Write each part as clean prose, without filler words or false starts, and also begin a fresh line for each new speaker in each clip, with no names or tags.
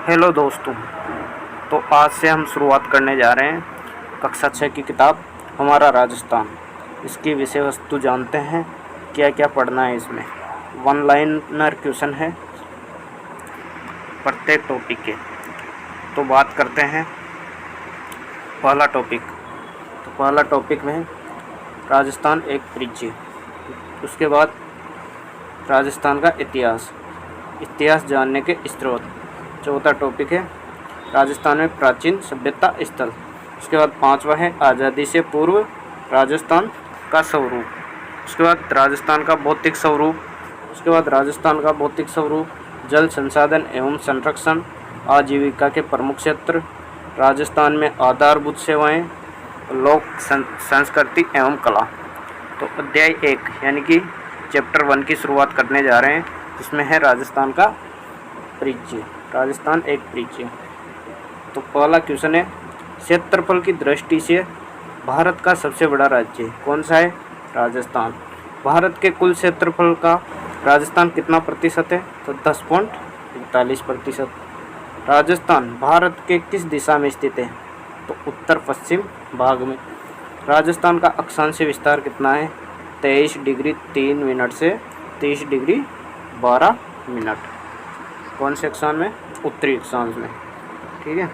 Hello दोस्तों। तो आज से हम शुरुआत करने जा रहे हैं कक्षा 6 की किताब हमारा राजस्थान। इसकी विषय वस्तु जानते हैं, क्या क्या पढ़ना है इसमें। वन लाइनर क्वेश्चन है प्रत्येक टॉपिक के। तो बात करते हैं पहला टॉपिक। तो पहला टॉपिक में राजस्थान एक परिचय, उसके बाद राजस्थान का इतिहास जानने के स्रोत। चौथा टॉपिक है राजस्थान में प्राचीन सभ्यता स्थल। उसके बाद पांचवा है आज़ादी से पूर्व राजस्थान का स्वरूप। उसके बाद राजस्थान का भौतिक स्वरूप। जल संसाधन एवं संरक्षण, आजीविका के प्रमुख क्षेत्र, राजस्थान में आधारभूत सेवाएं, लोक संस्कृति एवं कला। तो अध्याय 1 यानी कि चैप्टर 1 की शुरुआत करने जा रहे हैं, जिसमें है राजस्थान का परिचय। राजस्थान एक परिचय। तो पहला क्वेश्चन है क्षेत्रफल की दृष्टि से भारत का सबसे बड़ा राज्य कौन सा है? राजस्थान। भारत के कुल क्षेत्रफल का राजस्थान कितना प्रतिशत है? तो 10.41%। राजस्थान भारत के किस दिशा में स्थित है? तो उत्तर पश्चिम भाग में। राजस्थान का अक्षांश विस्तार कितना है? 23 डिग्री 3 मिनट से 30 डिग्री 12 मिनट। कौन से अक्षांश में? उत्तरी अक्षांश में। ठीक है।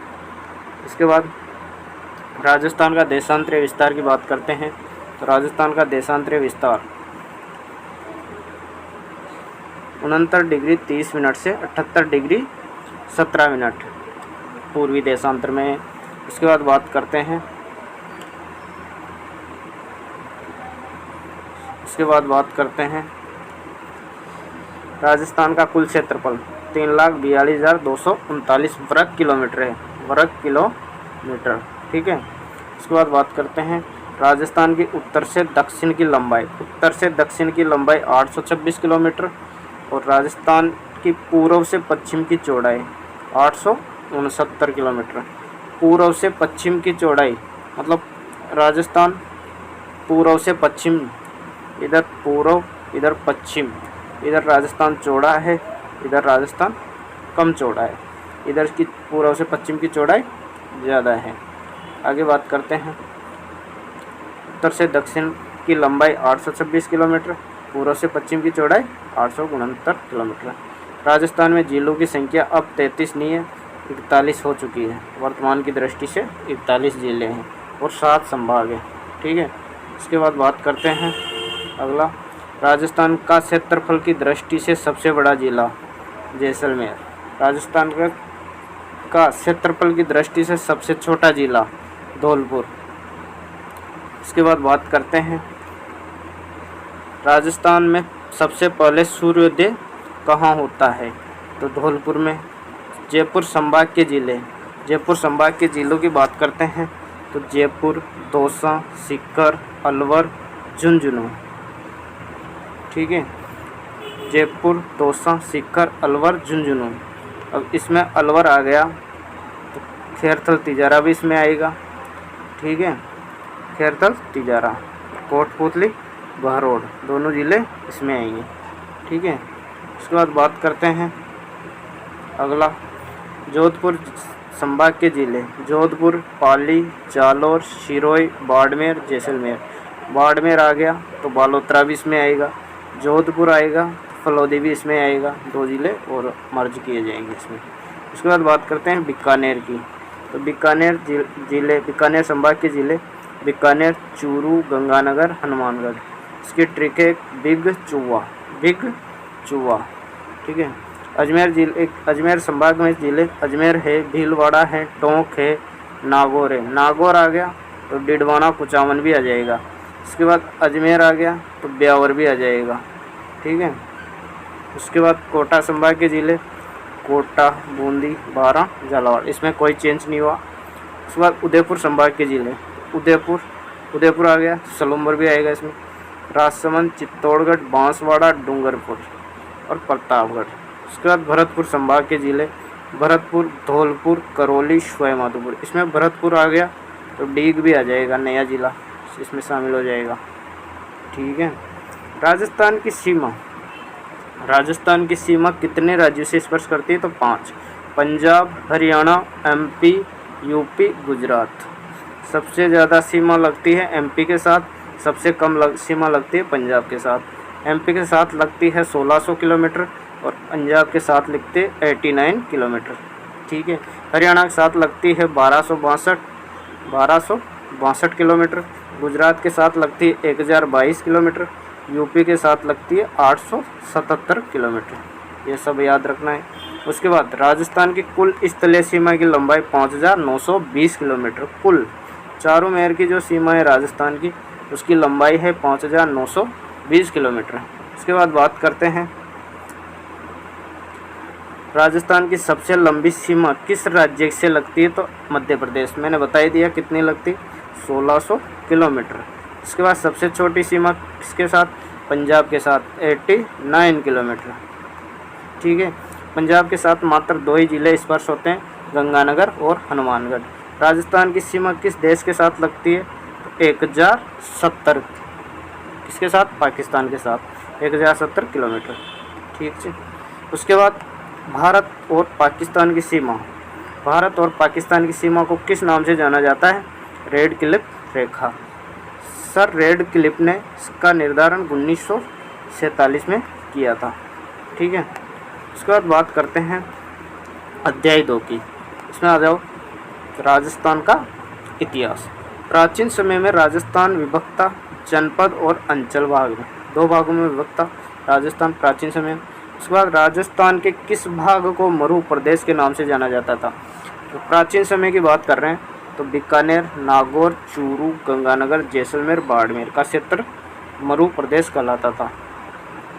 इसके बाद राजस्थान का देशांतरीय विस्तार की बात करते हैं। तो राजस्थान का देशांतरीय विस्तार 69 डिग्री 30 मिनट से 78 डिग्री 17 मिनट पूर्वी देशांतर में है। इसके बाद बात करते हैं राजस्थान का कुल क्षेत्रफल 3,42,239 वर्ग किलोमीटर है। ठीक है। इसके बाद बात करते हैं राजस्थान की उत्तर से दक्षिण की लंबाई। 826 किलोमीटर और राजस्थान की पूर्व से पश्चिम की चौड़ाई 869 किलोमीटर। पूर्व से पश्चिम की चौड़ाई मतलब राजस्थान पूर्व से पश्चिम, इधर पूर्व इधर पश्चिम, इधर राजस्थान चौड़ा है, इधर राजस्थान कम चौड़ा है। इधर की पूर्व से पश्चिम की चौड़ाई ज़्यादा है। आगे बात करते हैं उत्तर से दक्षिण की लंबाई 826 किलोमीटर, पूर्व से पश्चिम की चौड़ाई 869 किलोमीटर। राजस्थान में जिलों की संख्या अब 33 नहीं है, 41 हो चुकी है। वर्तमान की दृष्टि से 41 जिले हैं और 7 संभाग हैं। ठीक है। इसके बाद बात करते हैं अगला, राजस्थान का क्षेत्रफल की दृष्टि से सबसे बड़ा जिला जैसलमेर। राजस्थान का क्षेत्रफल की दृष्टि से सबसे छोटा जिला धौलपुर। इसके बाद बात करते हैं राजस्थान में सबसे पहले सूर्योदय कहाँ होता है? तो धौलपुर में। जयपुर संभाग के जिलों की बात करते हैं तो जयपुर, दौसा, सीकर, अलवर, झुंझुनू। ठीक है। जयपुर, दौसा, सीकर, अलवर, झुंझुनू। अब इसमें अलवर आ गया तो खैरथल तिजारा भी इसमें आएगा। ठीक है। खैरथल तिजारा, कोटपुतली, बहरोड दोनों ज़िले इसमें आएंगे। ठीक है। उसके बाद बात करते हैं अगला, जोधपुर संभाग के ज़िले। जोधपुर, पाली, जालौर, सिरोही, बाड़मेर, जैसलमेर। बाड़मेर आ गया तो बालोतरा भी इसमें आएगा। जोधपुर आएगा, फलौदी भी इसमें आएगा। 2 ज़िले और मर्ज किए जाएंगे इसमें। उसके बाद बात करते हैं बीकानेर की। तो बीकानेर संभाग के ज़िले बीकानेर, चूरू, गंगानगर, हनुमानगढ़। इसकी ट्रिक है बिग चूवा। ठीक है। अजमेर संभाग में ज़िले अजमेर है, भीलवाड़ा है, टोंक है, नागौर है। नागौर आ गया तो डिडवाना, कुचामन भी आ जाएगा। इसके बाद अजमेर आ गया तो ब्यावर भी आ जाएगा। ठीक है। उसके बाद कोटा संभाग के ज़िले कोटा, बूंदी, बारां, झालावाड़। इसमें कोई चेंज नहीं हुआ। उसके बाद उदयपुर संभाग के ज़िले उदयपुर आ गया, सलूम्बर भी आएगा इसमें। राजसमंद, चित्तौड़गढ़, बांसवाड़ा, डूंगरपुर और प्रतापगढ़। उसके बाद भरतपुर संभाग के ज़िले भरतपुर, धौलपुर, करौली, सवाई माधोपुर। इसमें भरतपुर आ गया तो डीग भी आ जाएगा, नया ज़िला इसमें शामिल हो जाएगा। ठीक है। राजस्थान की सीमा कितने राज्यों से स्पर्श करती है? तो 5। Punjab, Haryana, MP, UP, Gujarat. सबसे ज़्यादा सीमा लगती है एमपी के साथ, सबसे कम सीमा लगती है पंजाब के साथ। एमपी के साथ लगती है 1600 किलोमीटर और पंजाब के साथ लगते 89 किलोमीटर। ठीक है। हरियाणा के साथ लगती है 1262 किलोमीटर। गुजरात के साथ लगती है 1022 किलोमीटर। यूपी के साथ लगती है 877 किलोमीटर। ये सब याद रखना है। उसके बाद राजस्थान की कुल स्थलीय सीमा की लंबाई 5920 किलोमीटर। कुल चारों मेयर की जो सीमा है राजस्थान की, उसकी लंबाई है 5920 किलोमीटर। उसके बाद बात करते हैं राजस्थान की सबसे लंबी सीमा किस राज्य से लगती है, तो मध्य प्रदेश। मैंने बता ही दिया कितनी लगती, 1600 किलोमीटर। इसके बाद सबसे छोटी सीमा किसके साथ, पंजाब के साथ, 89 किलोमीटर। ठीक है। पंजाब के साथ मात्र 2 ही जिले स्पर्श होते हैं, गंगानगर और हनुमानगढ़। राजस्थान की सीमा किस देश के साथ लगती है, तो 1070 किसके साथ, पाकिस्तान के साथ, 1070 किलोमीटर। ठीक है। उसके बाद भारत और पाकिस्तान की सीमा। भारत और पाकिस्तान की सीमा को किस नाम से जाना जाता है, रेड क्लिफ रेखा। सर रेड क्लिफ ने इसका निर्धारण 1947 में किया था। ठीक है। उसके बाद बात करते हैं अध्याय 2 की। इसमें आ जाओ, राजस्थान का इतिहास। प्राचीन समय में राजस्थान विभक्त था जनपद और अंचल भाग में, 2 भागों में विभक्त था राजस्थान प्राचीन समय। उसके बाद राजस्थान के किस भाग को मरू प्रदेश के नाम से जाना जाता था, तो प्राचीन समय की बात कर रहे हैं तो बीकानेर, नागौर, चूरू, गंगानगर, जैसलमेर, बाड़मेर का क्षेत्र मरू प्रदेश कहलाता था।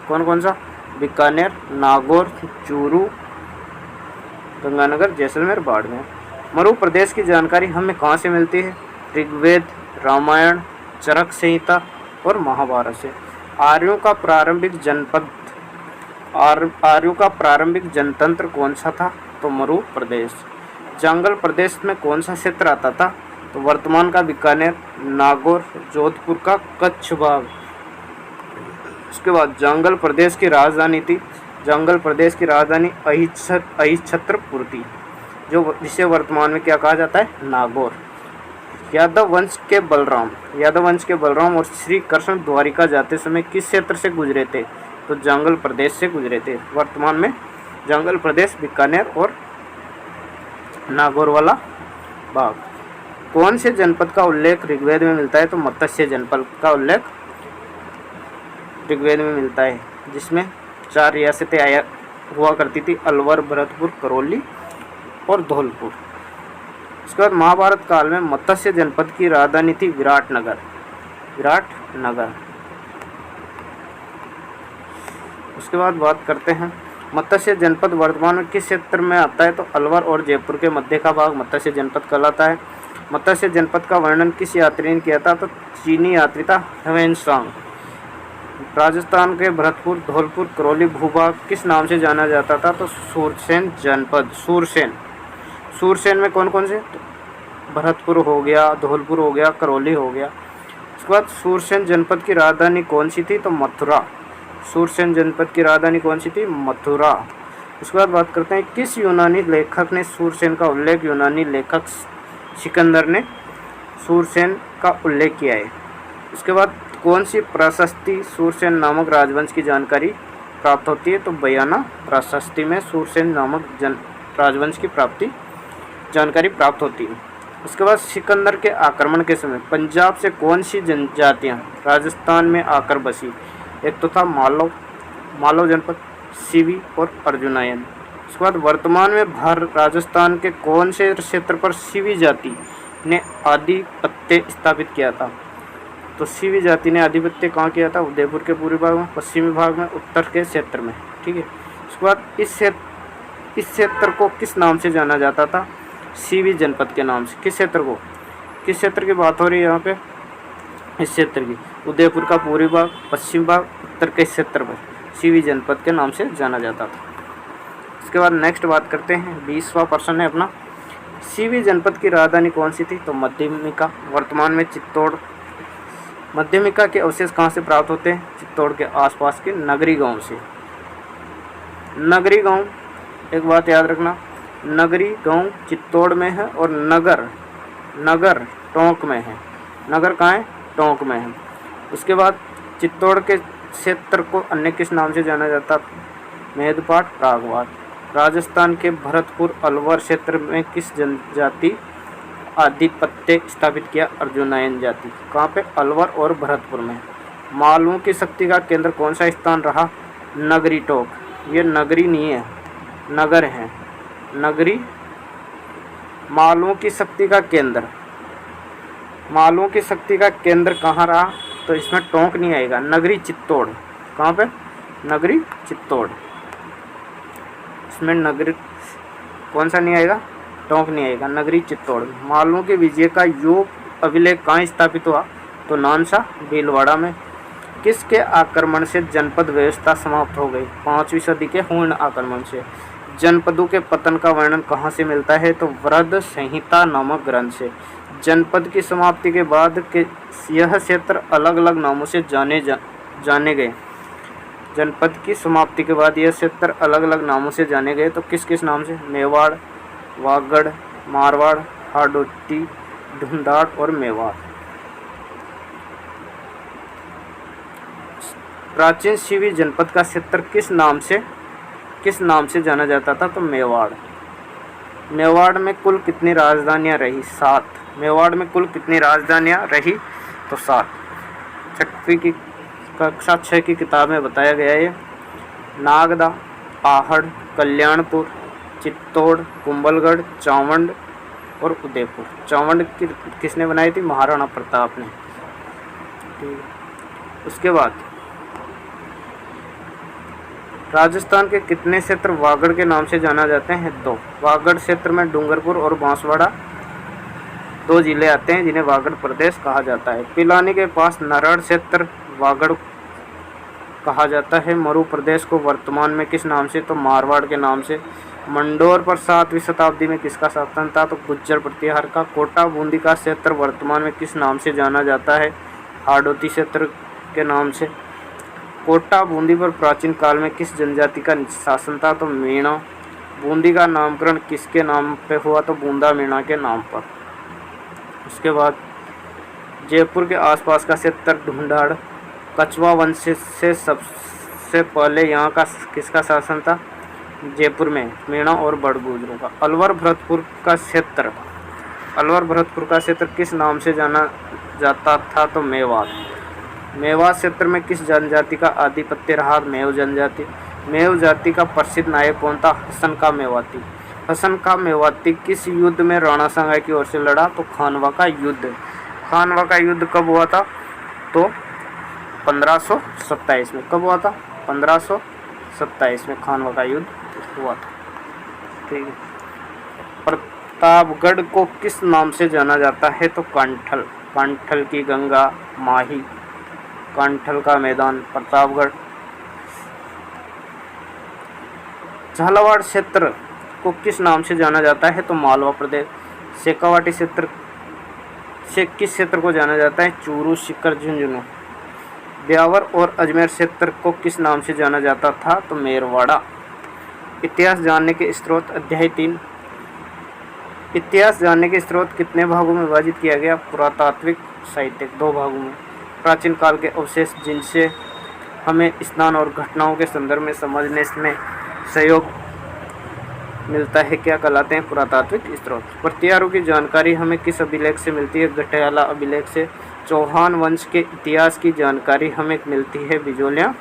कौन कौन सा, बीकानेर, नागौर, चूरू, गंगानगर, जैसलमेर, बाड़मेर। मरू प्रदेश की जानकारी हमें कहाँ से मिलती है, ऋग्वेद, रामायण, चरक संहिता और महाभारत से। आर्यों का प्रारंभिक जनतंत्र कौन सा था, तो मरू प्रदेश। जंगल प्रदेश में कौन सा क्षेत्र आता था, तो वर्तमान का बीकानेर, नागौर, जोधपुर का कच्छ भाग। उसके बाद जंगल प्रदेश की राजधानी थी, जंगल प्रदेश की राजधानी अहिच्छत्रपुर थी, जो जिसे वर्तमान में क्या कहा जाता है, नागौर। यादव वंश के बलराम और श्री कृष्ण द्वारिका जाते समय किस क्षेत्र से गुजरे थे, तो जंगल प्रदेश से गुजरे थे। वर्तमान में जंगल प्रदेश, बीकानेर और नागौर वाला भाग। कौन से जनपद का उल्लेख ऋग्वेद में मिलता है, तो मत्स्य जनपद का उल्लेख ऋग्वेद में मिलता है, जिसमें 4 रियासतें आया हुआ करती थी, अलवर, भरतपुर, करौली और धौलपुर। उसके बाद महाभारत काल में मत्स्य जनपद की राजधानी थी विराटनगर। उसके बाद बात करते हैं मत्स्य जनपद वर्तमान में किस क्षेत्र में आता है, तो अलवर और जयपुर के मध्य का भाग मत्स्य जनपद कहलाता है। मत्स्य जनपद का वर्णन किस यात्री ने किया था, तो चीनी यात्री था ह्वेनसांग। राजस्थान के भरतपुर, धौलपुर, करौली भूभाग किस नाम से जाना जाता था, तो सूरसेन जनपद। सूरसेन में कौन कौन से, तो भरतपुर हो गया, धौलपुर हो गया, करौली हो गया। उसके बाद सूरसेन जनपद की राजधानी कौन सी थी, तो मथुरा। सूरसेन जनपद की राजधानी कौन सी थी, मथुरा। उसके बाद बात करते हैं किस यूनानी लेखक ने सूरसेन का उल्लेख, यूनानी लेखक सिकंदर ने सूरसेन का उल्लेख किया है। उसके बाद कौन सी प्रशस्ति सूरसेन नामक राजवंश की जानकारी प्राप्त होती है, तो बयाना प्रशस्ति में सूरसेन नामक राजवंश की जानकारी प्राप्त होती है। उसके बाद सिकंदर के आक्रमण के समय पंजाब से कौन सी जनजातियाँ राजस्थान में आकर बसी, एक तो था मालव जनपद, सीवी और अर्जुनायन। उसके बाद वर्तमान में राजस्थान के कौन से क्षेत्र पर सीवी जाति ने आधिपत्य स्थापित किया था, तो सीवी जाति ने आधिपत्य कहाँ किया था, उदयपुर के पूर्वी भाग में, पश्चिमी भाग में, उत्तर के क्षेत्र में। ठीक है। उसके बाद इस क्षेत्र को किस नाम से जाना जाता था, सीवी जनपद के नाम से। किस क्षेत्र की बात हो रही है यहाँ पे, इस क्षेत्र की, उदयपुर का पूर्वी भाग, पश्चिम भाग, उत्तर के क्षेत्र पर सीवी जनपद के नाम से जाना जाता था। इसके बाद नेक्स्ट बात करते हैं, 20वां प्रश्न है अपना, सीवी जनपद की राजधानी कौन सी थी, तो मध्यमिका। वर्तमान में चित्तौड़। मध्यमिका के अवशेष कहाँ से प्राप्त होते हैं, चित्तौड़ के आसपास के नगरी गांव से। नगरी गांव, एक बात याद रखना, नगरी गांव चित्तौड़ में है और नगर नगर टोंक में है। नगर कहाँ है? टोंक में है। उसके बाद चित्तौड़ के क्षेत्र को अन्य किस नाम से जाना जाता? मेदपाट, प्रागवाद। राजस्थान के भरतपुर अलवर क्षेत्र में किस जनजाति आधिपत्य स्थापित किया? अर्जुनायन जाति। कहाँ पे? अलवर और भरतपुर में। मालवों की शक्ति का केंद्र कौन सा स्थान रहा? नगरी टोक। ये नगरी नहीं है, नगर है। नगरी मालवों की शक्ति का केंद्र। मालवों की शक्ति का केंद्र कहाँ रहा? तो इसमें टोंक नहीं आएगा, नगरी चित्तौड़। कहाँ पे? नगरी चित्तौड़। इसमें नगरी कौन सा नहीं आएगा? टोंक नहीं आएगा, नगरी चित्तौड़। मालवों के विजय का योग अभिलेख कहाँ स्थापित हुआ? तो नानसा, भीलवाड़ा में। किसके आक्रमण से जनपद व्यवस्था समाप्त हो गई? 5वीं सदी के हुण आक्रमण से। जनपदों के पतन का वर्णन कहाँ से मिलता है? तो वृद्ध संहिता नामक ग्रंथ से। जनपद की समाप्ति के बाद के यह क्षेत्र अलग अलग नामों से जाने गए। जनपद की समाप्ति के बाद यह क्षेत्र अलग अलग नामों से जाने गए। तो किस किस नाम से? मेवाड़, वागड़, मारवाड़, हाड़ौती, ढूंढाड़ और मेवाड़। प्राचीन शिवी जनपद का क्षेत्र किस नाम से जाना जाता था? तो मेवाड़। मेवाड़ में कुल कितनी राजधानियां रही? 7। मेवाड़ में कुल कितनी राजधानियां रही? तो 7। छठवीं की कक्षा 6 की किताब में बताया गया है। नागदा, आहड़, कल्याणपुर, चित्तौड़, कुंभलगढ़, चावंड और उदयपुर। चावंड किसने बनाई थी? महाराणा प्रताप ने। उसके बाद राजस्थान के कितने क्षेत्र वागड़ के नाम से जाना जाते हैं? 2। वागड़ क्षेत्र में डूंगरपुर और बांसवाड़ा 2 जिले आते हैं जिन्हें वागड़ प्रदेश कहा जाता है। पिलानी के पास नारायण क्षेत्र वागड़ कहा जाता है। मरु प्रदेश को वर्तमान में किस नाम से? तो मारवाड़ के नाम से। मंडोर पर 7वीं शताब्दी में किसका शासन था? तो गुज्जर प्रतिहार का। कोटा बूंदी का क्षेत्र वर्तमान में किस नाम से जाना जाता है? हाड़ौती क्षेत्र के नाम से। कोटा बूंदी पर प्राचीन काल में किस जनजाति का शासन था? तो मीणा। बूंदी का नामकरण किसके नाम पे हुआ? तो बूंदा मीणा के नाम पर। उसके बाद जयपुर के आसपास का क्षेत्र ढूंढाड़ कछवा वंश से सबसे पहले यहाँ का किसका शासन था? जयपुर में मीणा और बड़गुजरों का। अलवर भरतपुर का क्षेत्र किस नाम से जाना जाता था? तो मेवात। मेवात क्षेत्र में किस जनजाति का आधिपत्य रहा? मेव जनजाति। मेव जाति का प्रसिद्ध नायक कौन था? हसन का मेवाती। हसन का मेवाती किस युद्ध में राणा सांगा की ओर से लड़ा? तो खानवा का युद्ध। खानवा का युद्ध कब हुआ था? तो 1527 में। कब हुआ था? 1527 में खानवा का युद्ध हुआ था। ठीक है। प्रतापगढ़ को किस नाम से जाना जाता है? तो कांठल। कांठल की गंगा, माही, कांठल का मैदान, प्रतापगढ़। झालावाड़ क्षेत्र को किस नाम से जाना जाता है? तो मालवा प्रदेश। शेखावाटी क्षेत्र से किस क्षेत्र को जाना जाता है? चूरू, सीकर, झुंझुनू। ब्यावर और अजमेर क्षेत्र को किस नाम से जाना जाता था? तो मेरवाड़ा। इतिहास जानने के स्रोत अध्याय 3। इतिहास जानने के स्रोत कितने भागों में विभाजित किया गया? पुरातात्विक, साहित्यिक, 2 भागों में। प्राचीन काल के अवशेष जिनसे हमें स्नान और घटनाओं के संदर्भ में समझने में सहयोग मिलता है क्या कहलाते हैं? पुरातात्विक स्रोत। प्रतिहारों की जानकारी हमें किस अभिलेख से मिलती है? गठियाला अभिलेख से। चौहान वंश के इतिहास की जानकारी हमें मिलती है बिजोलिया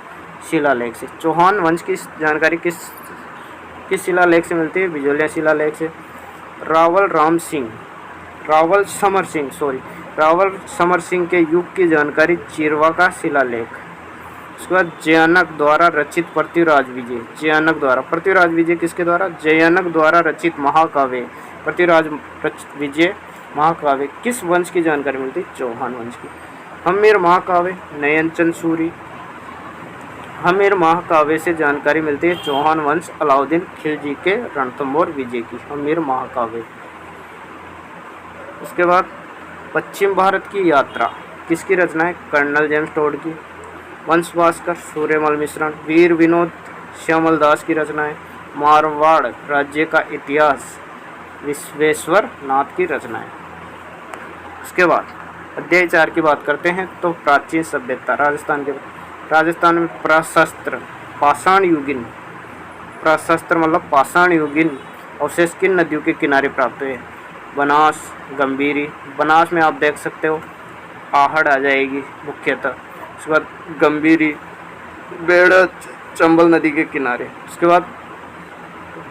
शिलालेख से। चौहान वंश की जानकारी किस शिलालेख से मिलती है? बिजोलिया शिलालेख से। रावल समर सिंह के युग की जानकारी चिरवा का शिलालेख। उसके बाद जयानक द्वारा रचित पृथ्वीराज विजय किसके द्वारा? जयानक द्वारा रचित महाकाव्य पृथ्वीराज विजय महाकाव्य किस वंश की जानकारी मिलती? चौहान वंश की। हम्मीर महाकाव्य नयनचंद सूरी। हम्मीर महाकाव्य से जानकारी मिलती है चौहान वंश अलाउद्दीन खिलजी के रणथंभौर विजय की। हम्मीर महाकाव्य। उसके बाद पश्चिम भारत की यात्रा किसकी रचना है? कर्नल जेम्स टोड की। वंश भास्कर, सूर्यमल मिश्रण, वीर विनोद श्यामल दास की रचना है। मारवाड़ राज्य का इतिहास विश्वेश्वर नाथ की रचना है। उसके बाद अध्याय 4 की बात करते हैं तो प्राचीन सभ्यता राजस्थान में प्रशस्त्र पाषाण युगीन प्रशस्त्र मतलब पाषाण युगीन अवशेष किन नदियों के किनारे प्राप्त हुए? बनास, गंभीरी। बनास में आप देख सकते हो आहड़ आ जाएगी मुख्यतः। उसके बाद गंभीरी बेड़ा चंबल नदी के किनारे। उसके बाद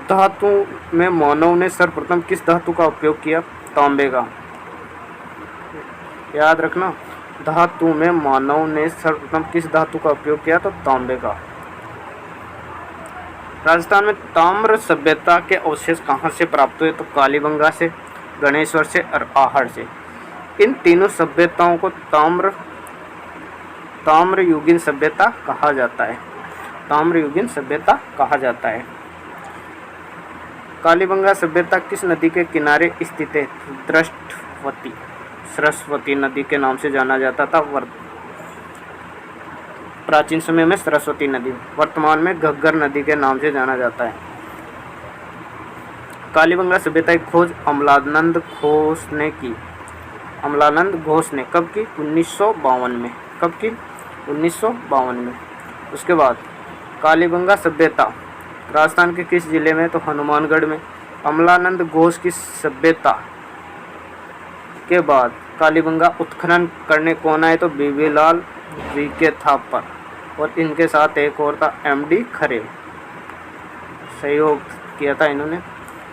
धातु में मानव ने सर्वप्रथम किस धातु का उपयोग किया? तांबे का। याद रखना, धातु में मानव ने सर्वप्रथम किस धातु का उपयोग किया? तो तांबे का। राजस्थान में ताम्र सभ्यता के अवशेष कहाँ से प्राप्त हुए? तो कालीबंगा से, गणेश्वर से और आहड़ से। इन तीनों सभ्यताओं को ताम्र युगीन सभ्यता कहा जाता है। ताम्र युगीन सभ्यता कहा जाता है। कालीबंगा सभ्यता किस नदी के किनारे स्थित है? दृष्टवती, सरस्वती नदी के नाम से जाना जाता था। प्राचीन समय में सरस्वती नदी, वर्तमान में घग्गर नदी के नाम से जाना जाता है। कालीबंगा सभ्यता की खोज अमलानंद घोष ने की। अमलानंद घोष ने कब की? 1952 में। कब की? 1952 में। उसके बाद कालीबंगा सभ्यता राजस्थान के किस जिले में? तो हनुमानगढ़ में। अमलानंद घोष की सभ्यता के बाद कालीबंगा उत्खनन करने कौन आए? तो बीबीलाल वीके थापर और इनके साथ एक और था एमडी खरे, सहयोग किया था इन्होंने।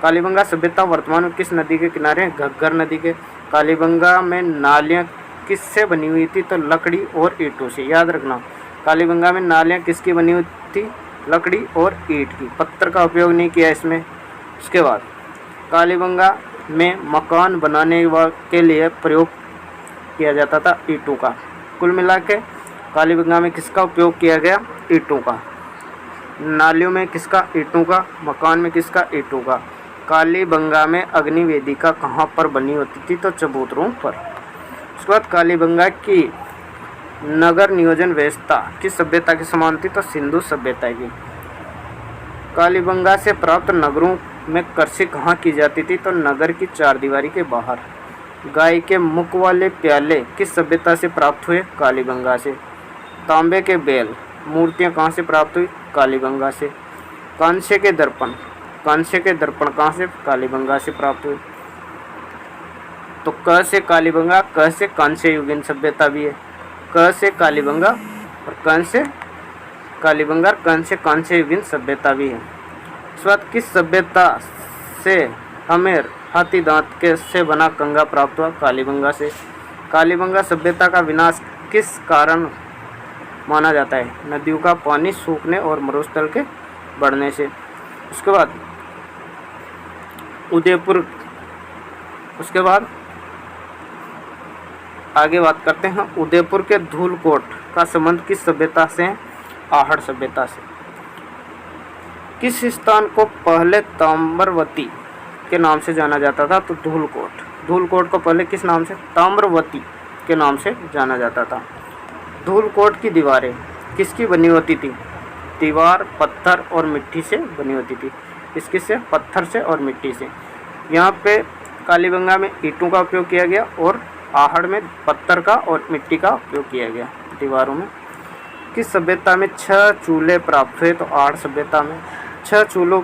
कालीबंगा सभ्यता वर्तमान में किस नदी के किनारे है? घग्गर नदी के। कालीबंगा में नालियाँ किससे बनी हुई थी? तो लकड़ी और ईंटों से। याद रखना, कालीबंगा में नालियाँ किसकी बनी हुई थी? लकड़ी और ईंट की। पत्थर का उपयोग नहीं किया इसमें। उसके बाद कालीबंगा में मकान बनाने के लिए प्रयोग किया जाता था ईंटों का। कुल मिला के कालीबंगा में किसका उपयोग किया गया? ईंटों का। नालियों में किसका? ईंटों का। मकान में किसका? ईंटों का। कालीबंगा में अग्नि वेदिका कहाँ पर बनी होती थी? तो चबूतरों पर। उसके बाद कालीबंगा की नगर नियोजन व्यवस्था किस सभ्यता के समान थी? तो सिंधु सभ्यता की। कालीबंगा से प्राप्त नगरों में कृषि कहाँ की जाती थी? तो नगर की चारदीवारी के बाहर। गाय के मुख वाले प्याले किस सभ्यता से प्राप्त हुए? कालीबंगा से। तांबे के बैल मूर्तियाँ कहाँ से प्राप्त हुई? कालीबंगा से। कांसे के दर्पण कहाँ से? कालीबंगा से प्राप्त हुए। तो क से कालीबंगा, क से कांस्य युगीन सभ्यता भी है। क से कालीबंगा और कन से कालीबंगा, कन से कांस्य युगीन सभ्यता भी है। इस बात किस सभ्यता से हमें हाथी दांत के से बना कंगा प्राप्त हुआ? कालीबंगा से। कालीबंगा सभ्यता का विनाश किस कारण माना जाता है? नदियों का पानी सूखने और मरुस्थल के बढ़ने से। उसके बाद उदयपुर। उसके बाद आगे बात करते हैं उदयपुर के धूलकोट का संबंध किस सभ्यता से है? आहड़ सभ्यता से। किस स्थान को पहले ताम्रवती के नाम से जाना जाता था? तो धूलकोट को पहले किस नाम से? ताम्रवती के नाम से जाना जाता था। धूलकोट की दीवारें किसकी बनी होती थी? दीवार पत्थर और मिट्टी से बनी होती थी। किसकी से? पत्थर से और मिट्टी से। यहाँ पे कालीबंगा में ईंटों का उपयोग किया गया और आहड़ में पत्थर का और मिट्टी का उपयोग किया गया दीवारों में। किस सभ्यता में 6 चूल्हे प्राप्त हुए? तो आहड़ सभ्यता में। 6 चूल्हों,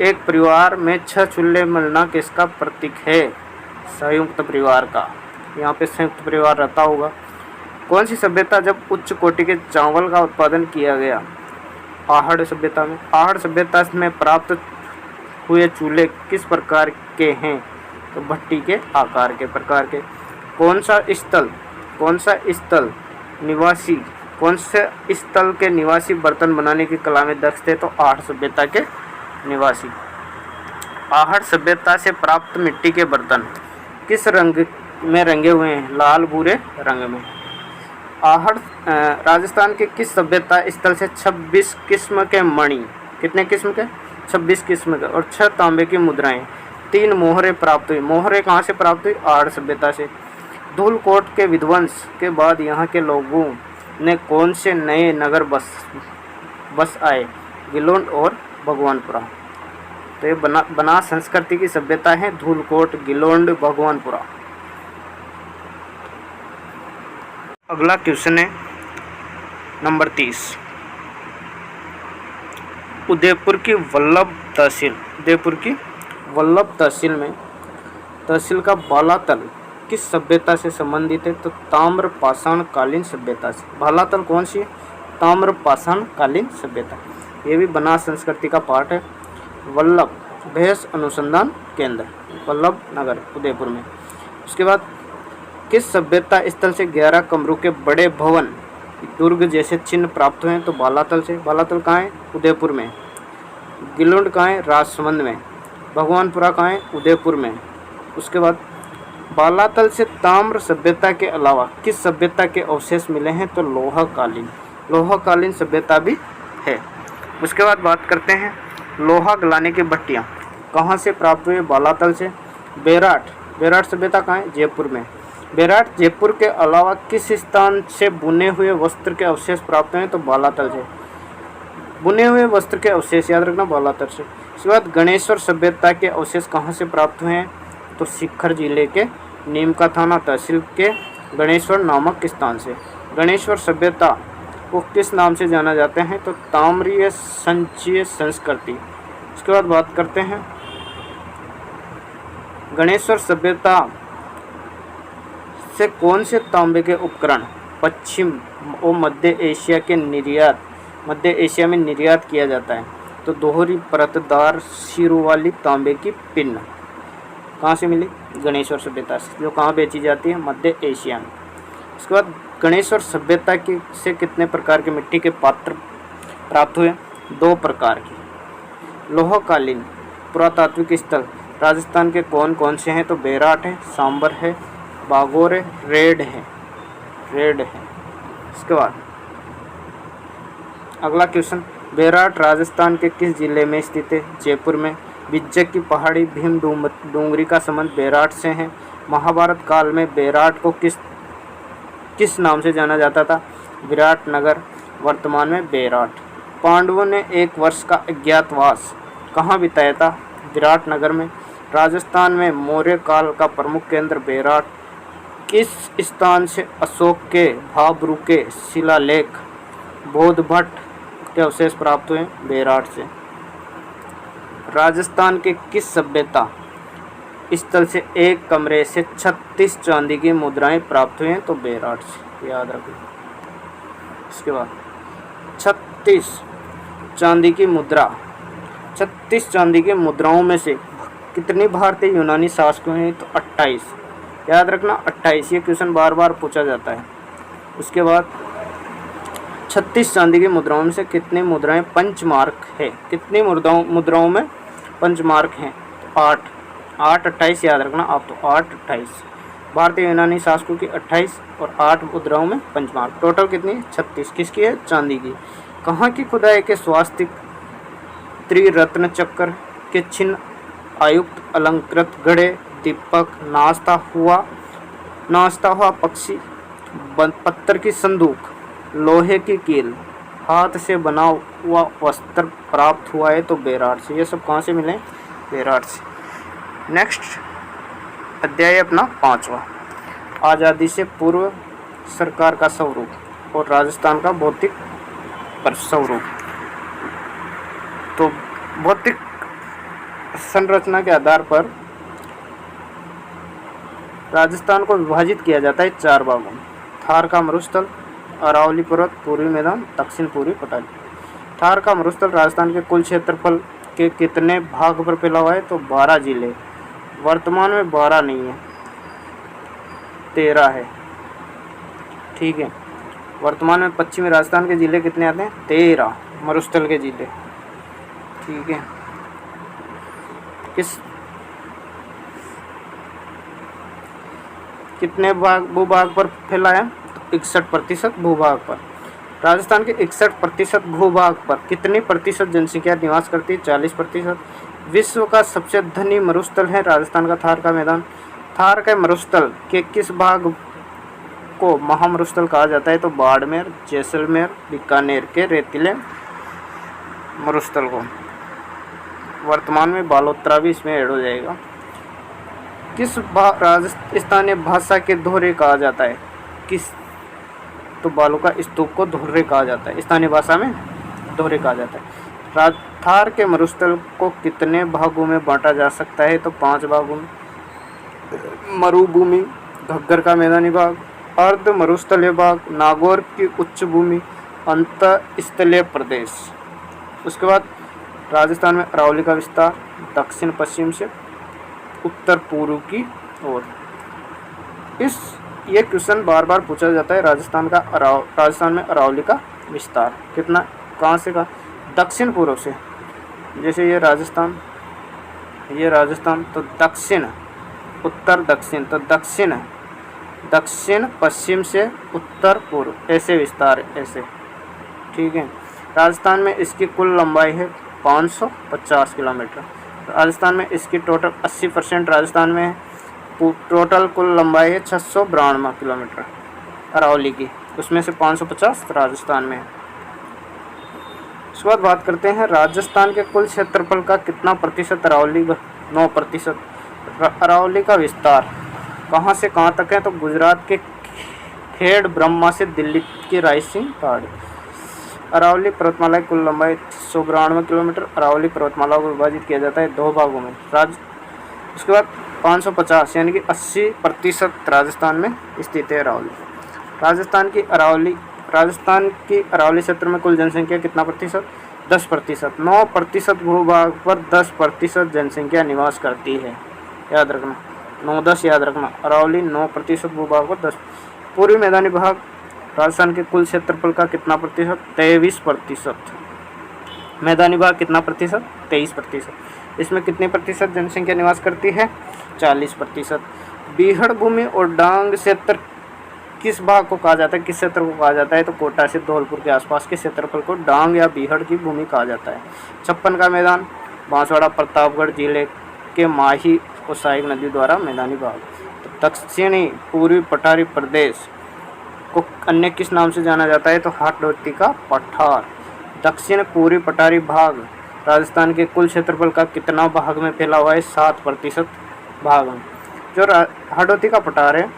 एक परिवार में 6 चूल्हे मिलना किसका प्रतीक है? संयुक्त परिवार का। यहाँ पे संयुक्त परिवार रहता होगा। कौन सी सभ्यता जब उच्च कोटि के चावल का उत्पादन किया गया? आहड़ सभ्यता में। आहड़ सभ्यता में प्राप्त हुए चूल्हे किस प्रकार के हैं? तो भट्टी के आकार के प्रकार के। कौन सा स्थल के निवासी बर्तन बनाने की कला में दक्ष थे? तो आहड़ सभ्यता के निवासी। आहड़ सभ्यता से प्राप्त मिट्टी के बर्तन किस रंग में रंगे हुए हैं? लाल भूरे रंग में। आहड़ राजस्थान के किस सभ्यता स्थल से 26 किस्म के मणि, कितने किस्म के? 26 किस्म के, और 6 तांबे की मुद्राएं, 3 मोहरें प्राप्त हुई। मोहरें कहाँ से प्राप्त हुई? आहड़ सभ्यता से। धूलकोट के विध्वंस के बाद यहाँ के लोगों ने कौन से नए नगर बस आए? गिलोंड और भगवानपुरा। तो ये बनास संस्कृति की सभ्यता है धूलकोट, गिलोंड, भगवानपुरा। अगला क्वेश्चन है नंबर 30। उदयपुर की वल्लभ तहसील में तहसील का बालातल किस सभ्यता से संबंधित है? तो ताम्र पाषाण कालीन सभ्यता से। बालातल कौन सी है? ताम्र पाषाण कालीन सभ्यता। ये भी बनास संस्कृति का पार्ट है। वल्लभ भेष अनुसंधान केंद्र, वल्लभ नगर, उदयपुर में। उसके बाद किस सभ्यता स्थल से 11 कमरों के बड़े भवन दुर्ग जैसे चिन्ह प्राप्त हुए हैं? तो बालातल से। बालातल कहाँ है? उदयपुर में। गिलोंड कहाँ है? राजसमंद में। भगवानपुरा कहाँ है? उदयपुर में। उसके बाद बालातल से ताम्र सभ्यता के अलावा किस सभ्यता के अवशेष मिले हैं? तो लोहा कालीन सभ्यता भी है। उसके बाद बात करते हैं लोहा गलाने की भट्टियाँ कहाँ से प्राप्त हुई? बालातल से। बेराट सभ्यता कहाँ है? जयपुर में। बेराट जयपुर के अलावा किस स्थान से बुने हुए वस्त्र के अवशेष प्राप्त हुए? तो बालातल से। बुने हुए वस्त्र के अवशेष याद रखना, बालातल से। इसके बाद गणेश्वर सभ्यता के अवशेष कहाँ से प्राप्त हुए हैं? तो सीकर जिले के नीमका थाना तहसील के गणेश्वर नामक स्थान से। गणेश्वर सभ्यता को किस नाम से जाना जाते हैं? तो ताम्रीय संचयी संस्कृति। इसके बाद बात करते हैं गणेश्वर सभ्यता से कौन से तांबे के उपकरण पश्चिम और मध्य एशिया में निर्यात किया जाता है? तो दोहरी परतदार सिरों वाली तांबे की पिन कहाँ से मिली? गणेश्वर सभ्यता से, जो कहाँ बेची जाती है? मध्य एशिया में। इसके बाद गणेश्वर सभ्यता से कितने प्रकार के मिट्टी के पात्र प्राप्त हुए? 2 प्रकार के। लोहकालीन पुरातात्विक स्थल राजस्थान के कौन कौन से हैं? तो बेराट है, सांबर है, बागोर है, रेड है। इसके बाद अगला क्वेश्चन, बेराट राजस्थान के किस जिले में स्थित है? जयपुर में। बिज्जक की पहाड़ी भीम डूंगरी का संबंध बेराट से है। महाभारत काल में बेराट को किस नाम से जाना जाता था? विराट नगर, वर्तमान में बेराट। पांडवों ने 1 वर्ष का अज्ञातवास कहाँ बिताया था? विराट नगर में। राजस्थान में मौर्य काल का प्रमुख केंद्र बेराट किस स्थान से अशोक के भाब्रू के शिलालेख बौद्ध भट्ट के अवशेष प्राप्त हुए? बेराट से। राजस्थान के किस सभ्यता स्थल से 1 कमरे से 36 चांदी की मुद्राएं प्राप्त हुई हैं? तो बेराट से, याद रखिए। इसके बाद 36 चांदी की मुद्रा, 36 चांदी की मुद्राओं में से कितनी भारतीय यूनानी शासकों हैं? तो 28, याद रखना 28। ये क्वेश्चन बार बार पूछा जाता है। उसके बाद 36 चांदी की मुद्राओं में से कितनी मुद्राएं पंचमार्क है? कितनी मुद्राओं में पंचमार्क हैं? 8, 28 याद रखना आप। तो 8, 28 भारतीय यूनानी शासकों की 28 और 8 मुद्राओं में पंचमार्क। टोटल कितनी? 36। किसकी है? चांदी की। कहाँ की खुदाई के स्वास्तिक त्रिरत्न चक्र के चिन्ह आयुक्त अलंकृत घड़े, दीपक, नाचता हुआ पक्षी, पत्थर की संदूक, लोहे की कील, हाथ से बना हुआ वस्त्र प्राप्त हुआ है? तो बेराट से। ये सब कहाँ से मिले? बेराट से। नेक्स्ट अध्याय अपना 5वां, आज़ादी से पूर्व सरकार का स्वरूप और राजस्थान का भौतिक स्वरूप। तो भौतिक संरचना के आधार पर राजस्थान को विभाजित किया जाता है 4 भागों में। थार का मरुस्थल, अरावली पर्वत, पूर्वी मैदान, दक्षिण पूर्वी पठारी। थार का मरुस्थल राजस्थान के कुल क्षेत्रफल के कितने भाग पर फैला हुआ है? तो 12 जिले। वर्तमान में 12 नहीं है, 13 है। ठीक है, वर्तमान में पश्चिमी राजस्थान के जिले कितने आते हैं? 13 मरुस्थल के जिले। ठीक है, कितने भूभाग पर फैला है? 61% भूभाग पर। राजस्थान के 61% भूभाग पर कितनी प्रतिशत जनसंख्या निवास करती है? 40%। विश्व का सबसे धनी मरुस्थल है राजस्थान का थार का मैदान। थार के मरुस्थल के किस भाग को महामरुस्थल कहा जाता है? तो बाड़मेर, जैसलमेर, बीकानेर के रेतीले मरुस्थल को। वर्तमान में बालोतरा भी इसमें ऐड हो जाएगा। किस राजस्थानी भाषा के धोरे कहा जाता है? किस? तो बालों का स्तूप को धोरे कहा जाता है, स्थानीय भाषा में धोरे कहा जाता है। थार के मरुस्थल को कितने भागों में बांटा जा सकता है? तो 5 भागों में। मरुभूमि, घग्गर का मैदानी भाग, अर्ध मरुस्थलीय भाग, नागौर की उच्च भूमि, अंतःस्थलीय प्रदेश। उसके बाद राजस्थान में अरावली का विस्तार दक्षिण पश्चिम से उत्तर पूर्व की ओर। ये क्वेश्चन बार बार पूछा जाता है। राजस्थान में अरावली का विस्तार कितना, कहाँ से कहाँ? दक्षिण पूर्व से। जैसे ये राजस्थान तो दक्षिण, उत्तर दक्षिण, तो दक्षिण पश्चिम से उत्तर पूर्व, ऐसे विस्तार, ऐसे, ठीक है। राजस्थान में इसकी कुल लंबाई है 550 किलोमीटर। राजस्थान में इसकी टोटल 80% राजस्थान में है। टोटल कुल लंबाई है 692 किलोमीटर अरावली की, उसमें से 550 राजस्थान में है। उसके बाद बात करते हैं राजस्थान के कुल क्षेत्रफल का कितना प्रतिशत अरावली? 9%। अरावली का विस्तार कहाँ से कहाँ तक है? तो गुजरात के खेड़ ब्रह्मा से दिल्ली की रायसिंग पहाड़ी। अरावली पर्वतमाला की कुल लंबाई 192 किलोमीटर। अरावली पर्वतमाला को विभाजित किया जाता है 2 भागों में। उसके बाद 550 यानी कि 80% राजस्थान में स्थित है अरावली। राजस्थान की अरावली क्षेत्र में कुल जनसंख्या कितना प्रतिशत? 10%। 9% भूभाग पर 10% जनसंख्या निवास करती है, याद रखना, 9-10 याद रखना। अरावली 9% भूभाग पर 10। पूर्वी मैदानी भाग राजस्थान के कुल क्षेत्रफल का कितना प्रतिशत? 23%। मैदानी भाग कितना प्रतिशत? 23%। इसमें कितने प्रतिशत जनसंख्या निवास करती है? 40%। बीहड़ भूमि और डांग क्षेत्र किस भाग को कहा जाता है? किस क्षेत्र को कहा जाता है? तो कोटा से धौलपुर के आसपास के क्षेत्रफल को डांग या बीहड़ की भूमि कहा जाता है। 56 का मैदान बांसवाड़ा प्रतापगढ़ जिले के माही और सहायक नदी द्वारा मैदानी भाग। तो दक्षिणी पूर्वी पठारी प्रदेश को अन्य किस नाम से जाना जाता है? तो हाटोटी का पठार। दक्षिण पूर्वी पठारी भाग राजस्थान के कुल क्षेत्रफल का कितना भाग में फैला हुआ है? 7% भाग में। जो हाटोटी का पठार है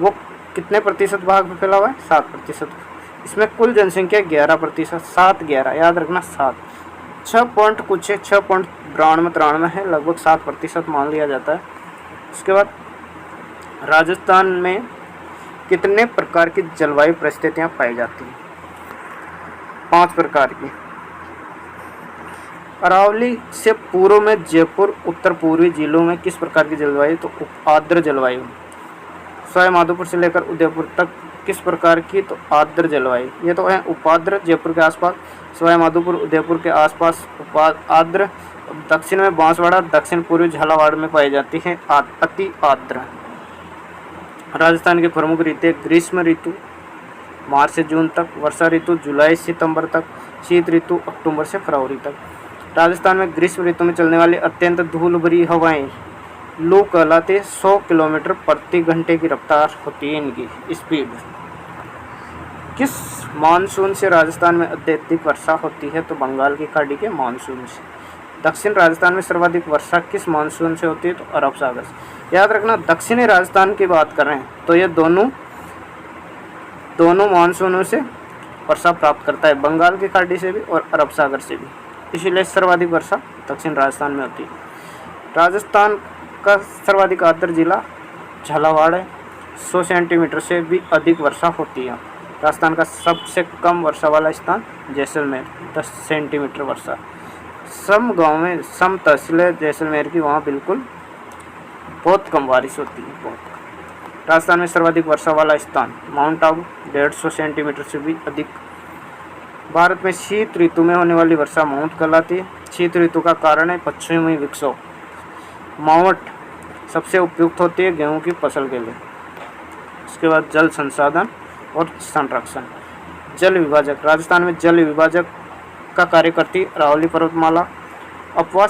वो कितने प्रतिशत भाग में फैला हुआ है? 7%। इसमें कुल जनसंख्या 11%, 7-11 याद रखना, 7। 6 पॉइंट कुछ है, 6.92-93 है, लगभग 7% मान लिया जाता है। उसके बाद राजस्थान में कितने प्रकार की जलवायु परिस्थितियाँ पाई जाती हैं? 5 प्रकार की। अरावली से पूर्व में जयपुर, उत्तर पूर्वी जिलों में किस प्रकार की जलवायु? तो आर्द्र जलवायु। सवाई माधोपुर से लेकर उदयपुर तक किस प्रकार की? तो आर्द्र जलवायु। ये तो है उपाद्र, जयपुर के आसपास, सवाई माधोपुर उदयपुर के आसपास आर्द्र। दक्षिण में बांसवाड़ा, दक्षिण पूर्वी झालावाड़ में पाई जाती है अति आर्द्र। राजस्थान की प्रमुख ऋतु: ग्रीष्म ऋतु मार्च से जून तक, वर्षा ऋतु जुलाई से सितंबर तक, शीत ऋतु अक्टूबर से फरवरी तक। राजस्थान में ग्रीष्म ऋतु में चलने वाली अत्यंत धूल भरी हवाएं लू कहलाते। 100 किलोमीटर प्रति घंटे की रफ्तार होती है इनकी स्पीड। किस मानसून से राजस्थान में अत्यधिक वर्षा होती है? तो बंगाल की खाड़ी के मानसून से। दक्षिण राजस्थान में सर्वाधिक वर्षा किस मानसून से होती है? तो अरब सागर से। याद रखना, दक्षिणी राजस्थान की बात कर रहे हैं तो ये दोनों मानसूनों से वर्षा प्राप्त करता है, बंगाल की खाड़ी से भी और अरब सागर से भी, इसीलिए सर्वाधिक वर्षा दक्षिण राजस्थान में होती है। राजस्थान का सर्वाधिक आर्द्र जिला झालावाड़ है, 100 सेंटीमीटर से भी अधिक वर्षा होती है। राजस्थान का सबसे कम वर्षा वाला स्थान जैसलमेर, 10 सेंटीमीटर वर्षा। सम गांव में सम तहसील है जैसलमेर की, वहाँ बिल्कुल बहुत कम बारिश होती है, बहुत। राजस्थान में सर्वाधिक वर्षा वाला स्थान माउंट आबू, 150 सेंटीमीटर से भी अधिक। भारत में शीत ऋतु में होने वाली वर्षा माउंट कहलाती है। शीत ऋतु का कारण है पश्चिमी विक्षोभ। मावट सबसे उपयुक्त होती है गेहूं की फसल के लिए। उसके बाद जल संसाधन और संरक्षण। जल विभाजक, राजस्थान में जल विभाजक का कार्य करती है अरावली पर्वतमाला। अपवाह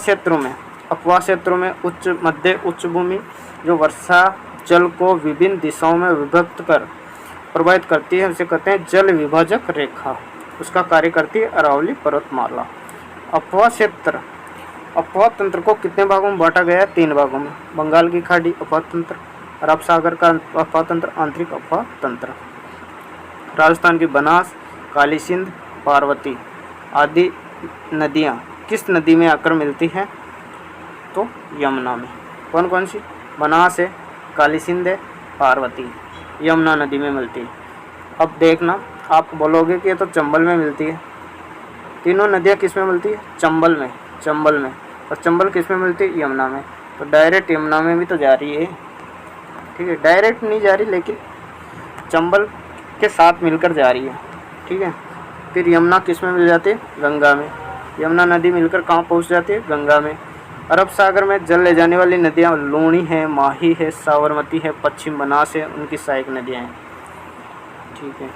क्षेत्रों में उच्च मध्य उच्च भूमि जो वर्षा जल को विभिन्न दिशाओं में विभक्त कर प्रभावित करती है, उसे कहते हैं जल विभाजक रेखा। उसका कार्य करती है अरावली पर्वतमाला। अपवाह क्षेत्र अपवाह तंत्र को कितने भागों में बांटा गया है? 3 भागों में। बंगाल की खाड़ी अपवाह तंत्र, अरब सागर का अपवाह तंत्र, आंतरिक अपवाह तंत्र। राजस्थान की बनास, काली सिंध, पार्वती आदि नदियाँ किस नदी में आकर मिलती हैं? तो यमुना में। कौन कौन सी? बनास है, काली सिंध है, पार्वती, यमुना नदी में मिलती है। अब देखना, आप बोलोगे कि ये तो चंबल में मिलती है। तीनों नदियाँ किस में मिलती है? चंबल में, चंबल में। और चंबल किस में मिलती है? यमुना में। तो डायरेक्ट यमुना में भी तो जा रही है, ठीक है, डायरेक्ट नहीं जा रही लेकिन चंबल के साथ मिलकर जा रही है, ठीक है। फिर यमुना किस में मिल जाती है? गंगा में। यमुना नदी मिलकर कहाँ पहुँच जाती है? गंगा में। अरब सागर में जल ले जाने वाली नदियाँ लूणी है, माही है, साबरमती है, पश्चिम बनास है, उनकी सहायक नदियाँ हैं, ठीक है।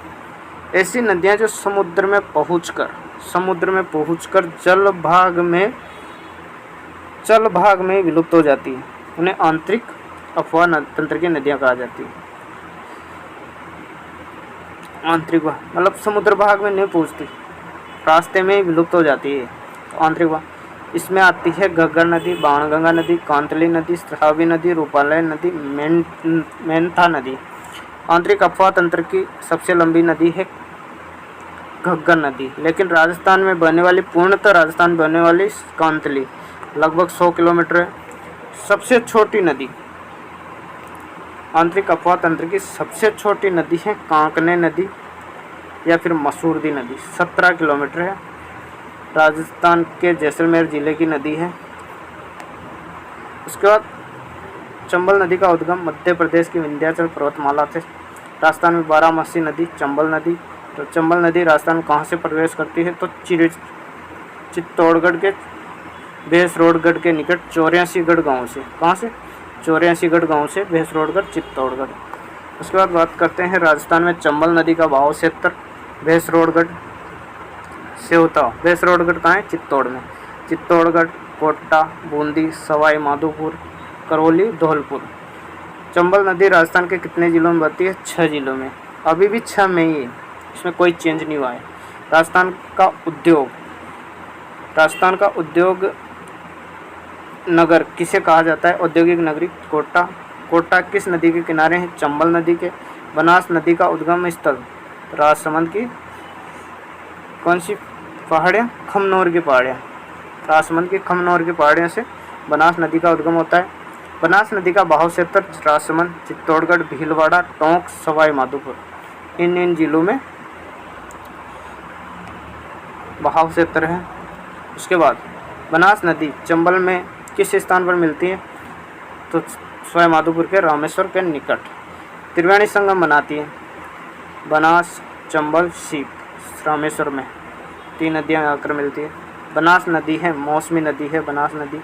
ऐसी नदियाँ जो समुद्र में पहुँचकर जल भाग में विलुप्त हो जाती है, उन्हें आंतरिक अपवाह तंत्र की नदियाँ कहा जाती है। आंतरिक भाग मतलब समुद्र भाग में नहीं पहुँचती, रास्ते में ही विलुप्त हो जाती है, तो आंतरिक भाग। इसमें आती है घग्गर नदी, बाणगंगा नदी, कांतली नदी, स्रावी नदी, रूपालय नदी, मेंथा नदी। आंतरिक अपवाह तंत्र की सबसे लंबी नदी है घग्गर नदी, लेकिन राजस्थान में बहने वाली, पूर्णतः राजस्थान में बहने वाली कांतली लगभग 100 किलोमीटर है। सबसे छोटी नदी, आंतरिक अपवाह तंत्र की सबसे छोटी नदी है कांकने नदी या फिर मसूरदी नदी, 17 किलोमीटर है। राजस्थान के जैसलमेर जिले की नदी है। उसके बाद चंबल नदी का उद्गम मध्य प्रदेश की विंध्याचल पर्वतमाला से। राजस्थान में बारामासी नदी, चंबल नदी। तो चंबल नदी राजस्थान कहाँ से प्रवेश करती है? तो चित्तौड़गढ़ के भैंसरोडगढ़ के निकट 84गढ़ गांव से। कहाँ से? 84गढ़ गांव से भैंसरोडगढ़, चित्तौड़गढ़। उसके बाद बात करते हैं राजस्थान में चंबल नदी का बहाव क्षेत्र। भैंसरोडगढ़ से होता, भैंसरोडगढ़ कहाँ है? चित्तौड़ में। चित्तौड़गढ़, कोटा, बूंदी, सवाई माधोपुर, करौली, धौलपुर। चंबल नदी राजस्थान के कितने जिलों में बहती है? 6 जिलों में। अभी भी 6 में ही है, इसमें कोई चेंज नहीं हुआ है। राजस्थान का उद्योग नगर किसे कहा जाता है? औद्योगिक नगरी कोटा। कोटा किस नदी के किनारे है? चंबल नदी के। बनास नदी का उद्गम स्थल राजसमंद की कौन सी पहाड़ियाँ? खमनोर की पहाड़ियाँ। राजसमंद की खमनोर की पहाड़ियों से बनास नदी का उद्गम होता है। बनास नदी का बहाव क्षेत्र राजसमंद, चित्तौड़गढ़, भीलवाड़ा, टोंक, सवाई माधोपुर, इन जिलों में बहाव क्षेत्र है। उसके बाद बनास नदी चंबल में किस स्थान पर मिलती है? तो सवाई माधोपुर के रामेश्वर के निकट त्रिवेणी संगम बनाती है। बनास, चंबल, सीप, रामेश्वर में 3 नदियाँ आकर मिलती है। बनास नदी है, मौसमी नदी है बनास नदी।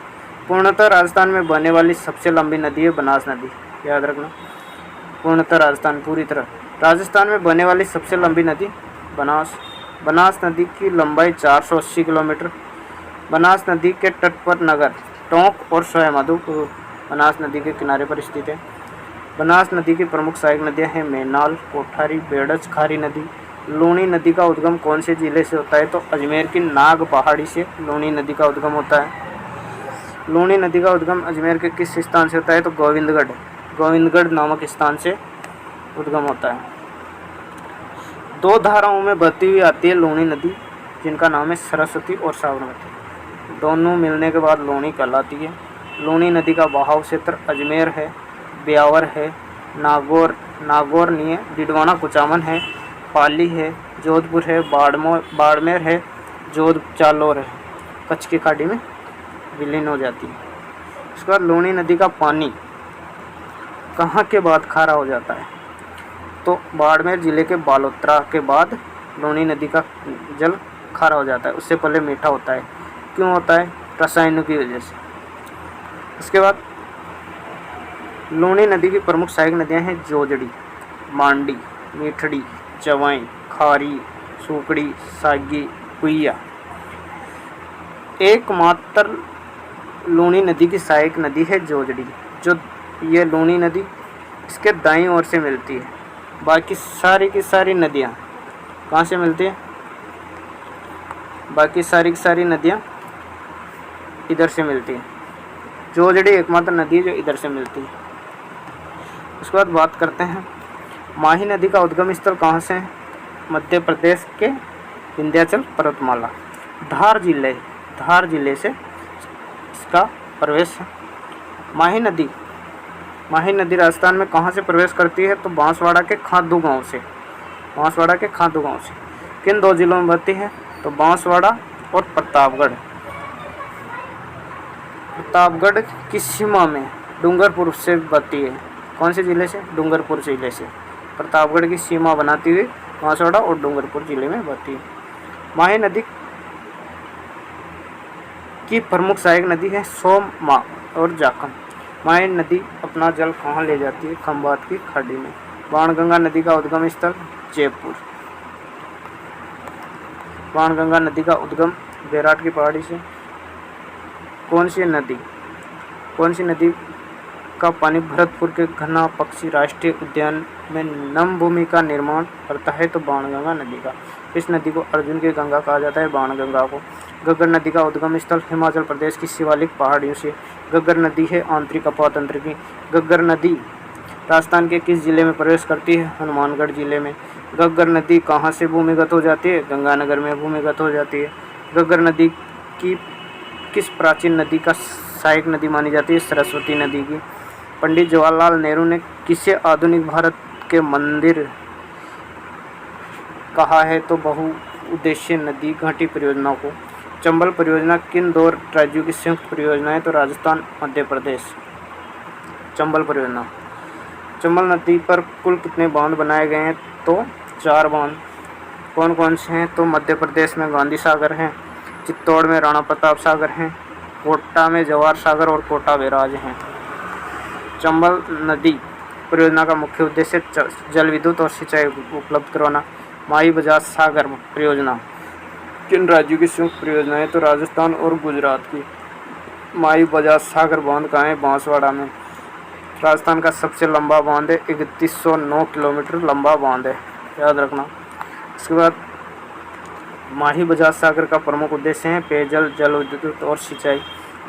पूर्णतः राजस्थान में बहने वाली सबसे लंबी नदी है बनास नदी, याद रखना। पूर्णतः राजस्थान पूरी तरह राजस्थान में बहने वाली सबसे लंबी नदी बनास नदी की लंबाई 480 किलोमीटर। बनास नदी के तट पर नगर टोंक और सवाई माधोपुर बनास नदी के किनारे पर स्थित है। बनास नदी की प्रमुख सहायक नदियाँ हैं मेनाल, कोठारी, बेड़च, खारी नदी। लूणी नदी का उद्गम कौन से जिले से होता है? तो अजमेर की नाग पहाड़ी से लूणी नदी का उद्गम होता है। लूणी नदी का उद्गम अजमेर के किस स्थान से होता है? तो गोविंदगढ़ नामक स्थान से उद्गम होता है। 2 धाराओं में बहती हुई आती है लूणी नदी, जिनका नाम है सरस्वती और साबरमती। दोनों मिलने के बाद लूणी कहलाती है। लूणी नदी का बहाव क्षेत्र अजमेर है, ब्यावर है, नागौर नहीं है, डिडवाना कुचामन है, पाली है, जोधपुर है, बाड़मेर है, जालौर है। कच्छ की खाड़ी में विलीन हो जाती है। उसके बाद लूणी नदी का पानी कहाँ के बाद खारा हो जाता है? तो बाड़मेर जिले के बालोतरा के बाद लूणी नदी का जल खारा हो जाता है। उससे पहले मीठा होता है। क्यों होता है? रसायनों की वजह से। उसके बाद लूणी नदी की प्रमुख सहायक नदियाँ हैं जोजड़ी, मांडी, मीठड़ी, चवाई, खारी, सूकड़ी, सागी, कुइया। एकमात्र लूणी नदी की सहायक नदी है जोजड़ी। जो ये लूणी नदी इसके दाईं ओर से मिलती है। बाकी सारी की सारी नदियाँ कहाँ से मिलती है? बाकी सारी की सारी नदियाँ इधर से मिलती है। जोजड़ी एकमात्र नदी है जो इधर से मिलती है। उसके बाद बात करते हैं माही नदी का उद्गम स्थल कहाँ से है? मध्य प्रदेश के विंध्याचल पर्वतमाला। धार जिले से इसका प्रवेश है। माही नदी राजस्थान में कहाँ से प्रवेश करती है? तो बांसवाड़ा के खादू गांव से। किन दो जिलों में बहती है? तो बांसवाड़ा और प्रतापगढ़ की सीमा में डूंगरपुर से बहती है। कौन से जिले से? डूंगरपुर जिले से। प्रतापगढ़ की सीमा बनाती हुई बांसवाड़ा और डूंगरपुर जिले में बहती है। माही नदी की प्रमुख सहायक नदी है सोम और जाखम। माही नदी अपना जल कहाँ ले जाती है? खंभात की खाड़ी में। बाणगंगा नदी का उद्गम स्थल जयपुर। बाणगंगा नदी का उद्गम बैराट की पहाड़ी से। कौन सी नदी का पानी भरतपुर के घना पक्षी राष्ट्रीय उद्यान में नम भूमि का निर्माण करता है? तो बाणगंगा नदी का। इस नदी को अर्जुन की गंगा कहा जाता है, बाणगंगा को। घग्गर नदी का उद्गम स्थल हिमाचल प्रदेश की शिवालिक पहाड़ियों से। घग्गर नदी है आंतरिक अपातंत्र की। घग्गर नदी राजस्थान के किस जिले में प्रवेश करती है? हनुमानगढ़ जिले में। घग्गर नदी कहाँ से भूमिगत हो जाती है? गंगानगर में भूमिगत हो जाती है। घग्गर नदी की किस प्राचीन नदी का सहायक नदी मानी जाती है? सरस्वती नदी की। पंडित जवाहरलाल नेहरू ने किसे आधुनिक भारत के मंदिर कहा है? तो बहुउद्देशीय नदी घाटी परियोजना को। चंबल परियोजना किन दो राज्यों की संयुक्त परियोजना है? तो राजस्थान मध्य प्रदेश। चंबल नदी पर कुल कितने बांध बनाए गए हैं? तो 4 बांध। कौन कौन से हैं? तो मध्य प्रदेश में गांधी सागर हैं, चित्तौड़ में राणा प्रताप सागर हैं, कोटा में जवाहर सागर और कोटा बैराज हैं। चंबल नदी परियोजना का मुख्य उद्देश्य जल विद्युत और सिंचाई उपलब्ध करवाना। माही बजाज सागर परियोजना किन राज्यों की संयुक्त परियोजना है? तो राजस्थान और गुजरात की। माही बजाज सागर बांध कहाँ है? बांसवाड़ा में। राजस्थान का सबसे लंबा बांध है, 3109 किलोमीटर लंबा बांध है, याद रखना। इसके बाद माही बजाज सागर का प्रमुख उद्देश्य है पेयजल, जल विद्युत और सिंचाई।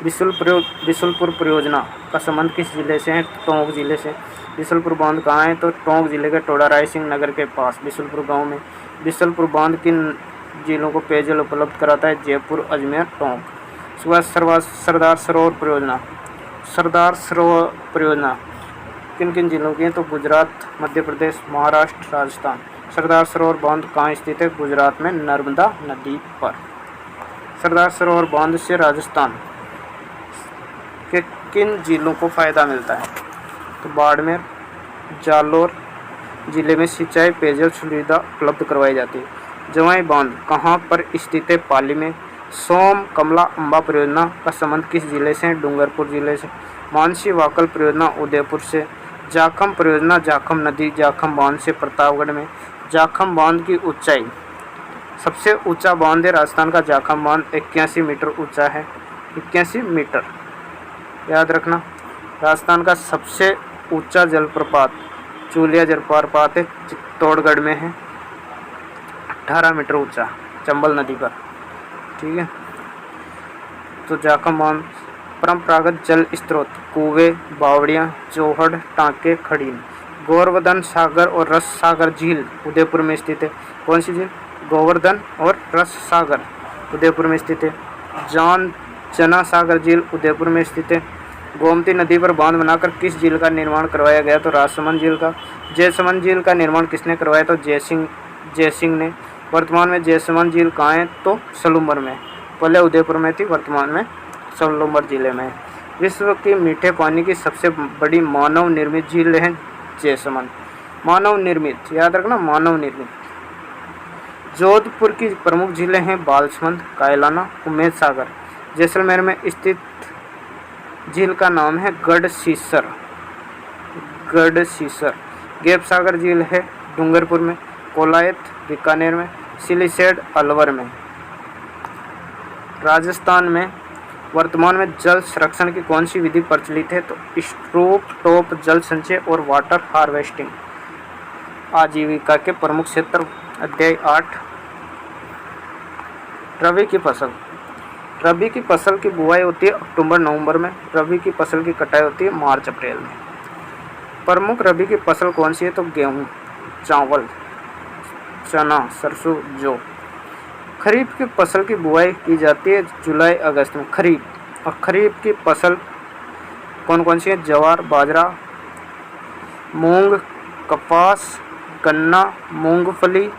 बिशुलपुर परियोजना का संबंध किस जिले से है? टोंक जिले से। बिशुलपुर बांध कहाँ है? तो टोंक जिले के टोडा राय सिंह नगर के पास बिशुलपुर गांव में। बिशुलपुर बांध किन जिलों को पेयजल उपलब्ध कराता है? जयपुर, अजमेर, टोंक। उसके बाद सरदार सरोवर परियोजना किन किन जिलों की है? तो गुजरात, मध्य प्रदेश, महाराष्ट्र, राजस्थान। सरदार सरोवर बांध कहाँ स्थित है? गुजरात में नर्मदा नदी पर। सरदार सरोवर बांध से राजस्थान के किन जिलों को फायदा मिलता है? तो बाड़मेर, जालोर जिले में सिंचाई पेयजल सुविधा उपलब्ध करवाई जाती है। जवाई बांध कहाँ पर स्थित है? पाली में। सोम कमला अम्बा परियोजना का संबंध किस जिले से है? डूंगरपुर जिले से। मानसी वाकल परियोजना उदयपुर से। जाखम परियोजना जाखम नदी जाखम बांध से प्रतापगढ़ में। जाखम बांध की ऊंचाई, सबसे ऊंचा बांध है राजस्थान का जाखम बांध, 81 मीटर ऊंचा है, 81 मीटर, याद रखना। राजस्थान का सबसे ऊंचा जलप्रपात चूलिया जलप्रपात है, चित्तौड़गढ़ में है, 18 मीटर ऊंचा, चंबल नदी पर, ठीक है। तो जाखम बांध परंपरागत जल स्रोत कुएं, बावड़ियाँ, चौहड़, टाँके, खड़ीन। गोवर्धन सागर और रस सागर झील उदयपुर में स्थित है। कौन सी झील? गोवर्धन और रस सागर उदयपुर में स्थित है। जना सागर झील उदयपुर में स्थित है। गोमती नदी पर बांध बनाकर किस झील का निर्माण करवाया गया? तो राजसमंद झील का। जयसमंद झील का निर्माण किसने करवाया? तो जयसिंह ने। वर्तमान में जयसमंद झील कहाँ है? तो सलूम्बर में, पहले उदयपुर में थी, वर्तमान में सलूम्बर जिले में। विश्व की मीठे पानी की सबसे बड़ी मानव निर्मित झील है जयसमंद। मानव निर्मित, याद रखना, मानव निर्मित। जोधपुर की प्रमुख झीलें हैं बालसमंद, कायलाना, उमेद सागर। जैसलमेर में स्थित झील का नाम है गढ़सीसर। गैप सागर झील है डूंगरपुर में, कोलायत बीकानेर में, सिलीसेड अलवर में। राजस्थान में वर्तमान में जल संरक्षण की कौन सी विधि प्रचलित है? तो स्ट्रोक टॉप जल संचय और वाटर हार्वेस्टिंग आजीविका के प्रमुख क्षेत्र। अध्याय 8 रबी की फसल। रबी की फसल की बुआई होती है अक्टूबर नवंबर में। रबी की फसल की कटाई होती है मार्च अप्रैल में। प्रमुख रबी की फसल कौन सी है? तो गेहूँ, चावल, चना, सरसों, जौ। खरीफ की फसल की बुआई की जाती है जुलाई अगस्त में, खरीफ। और खरीफ की फसल कौन कौन सी है? ज्वार, बाजरा, मूंग, कपास, गन्ना, मूंगफली,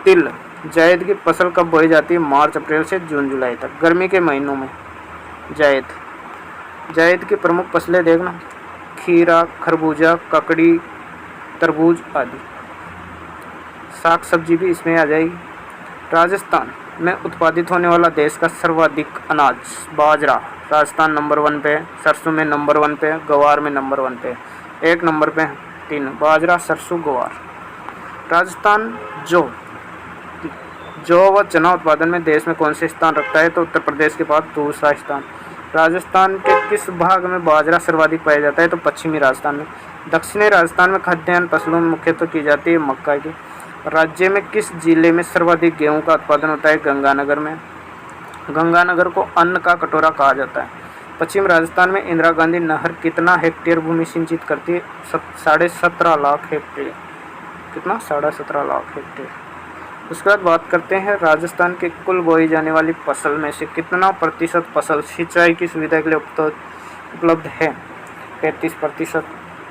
तिल। जायद की फसल कब बोई जाती है? मार्च अप्रैल से जून जुलाई तक, गर्मी के महीनों में। जायद की प्रमुख फसलें देखना, खीरा, खरबूजा, ककड़ी, तरबूज आदि। साग सब्जी भी इसमें आ जाएगी। राजस्थान में उत्पादित होने वाला देश का सर्वाधिक अनाज बाजरा। राजस्थान नंबर 1 पे है, सरसों में नंबर 1 पे है, ग्वार में नंबर 1 पे है। 1 नंबर पे है 3 बाजरा, सरसों, ग्वार। राजस्थान जौ व चना उत्पादन में देश में कौन से स्थान रखता है? तो उत्तर प्रदेश के बाद दूसरा स्थान। राजस्थान के किस भाग में बाजरा सर्वाधिक पाया जाता है? तो पश्चिमी राजस्थान में। दक्षिणी राजस्थान में खाद्यान्न फसलों में मुख्यतः की जाती है मक्का की। राज्य में किस जिले में सर्वाधिक गेहूं का उत्पादन होता है? गंगानगर में। गंगानगर को अन्न का कटोरा कहा जाता है। पश्चिम राजस्थान में इंदिरा गांधी नहर कितना हेक्टेयर भूमि सिंचित करती है? 17.5 लाख हेक्टेयर। कितना? 17.5 लाख हेक्टेयर। उसके बाद बात करते हैं राजस्थान के कुल बोई जाने वाली फसल में से कितना प्रतिशत फसल सिंचाई की सुविधा के लिए उपलब्ध है? 35%।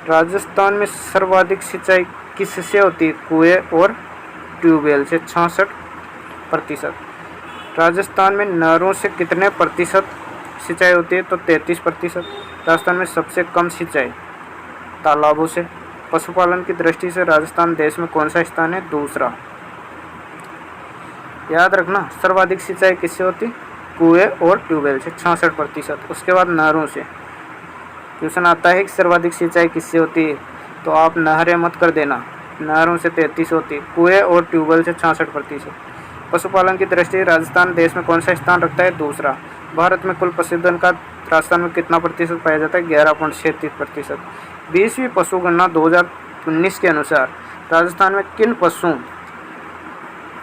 राजस्थान में सर्वाधिक सिंचाई किससे होती है? कुएं और ट्यूबवेल से, 66%। राजस्थान में नहरों से कितने प्रतिशत सिंचाई होती है? तो 33%। राजस्थान में सबसे कम सिंचाई तालाबों से। पशुपालन की दृष्टि से राजस्थान देश में कौन सा स्थान है? दूसरा। याद रखना, सर्वाधिक सिंचाई किससे होती? कुएं और ट्यूबवेल से, 66%। उसके बाद नहरों से। क्वेश्चन आता है कि सर्वाधिक सिंचाई किससे होती है, तो आप नहरें मत कर देना, नहरों से 33 होती है, कुएं और ट्यूबवेल से 66%। पशुपालन की दृष्टि से राजस्थान देश में कौन सा स्थान रखता है? दूसरा। भारत में कुल पशुधन का राजस्थान में कितना प्रतिशत पाया जाता है? 11.36%। 20वीं पशु गणना 2019 के अनुसार राजस्थान में किन पशुओं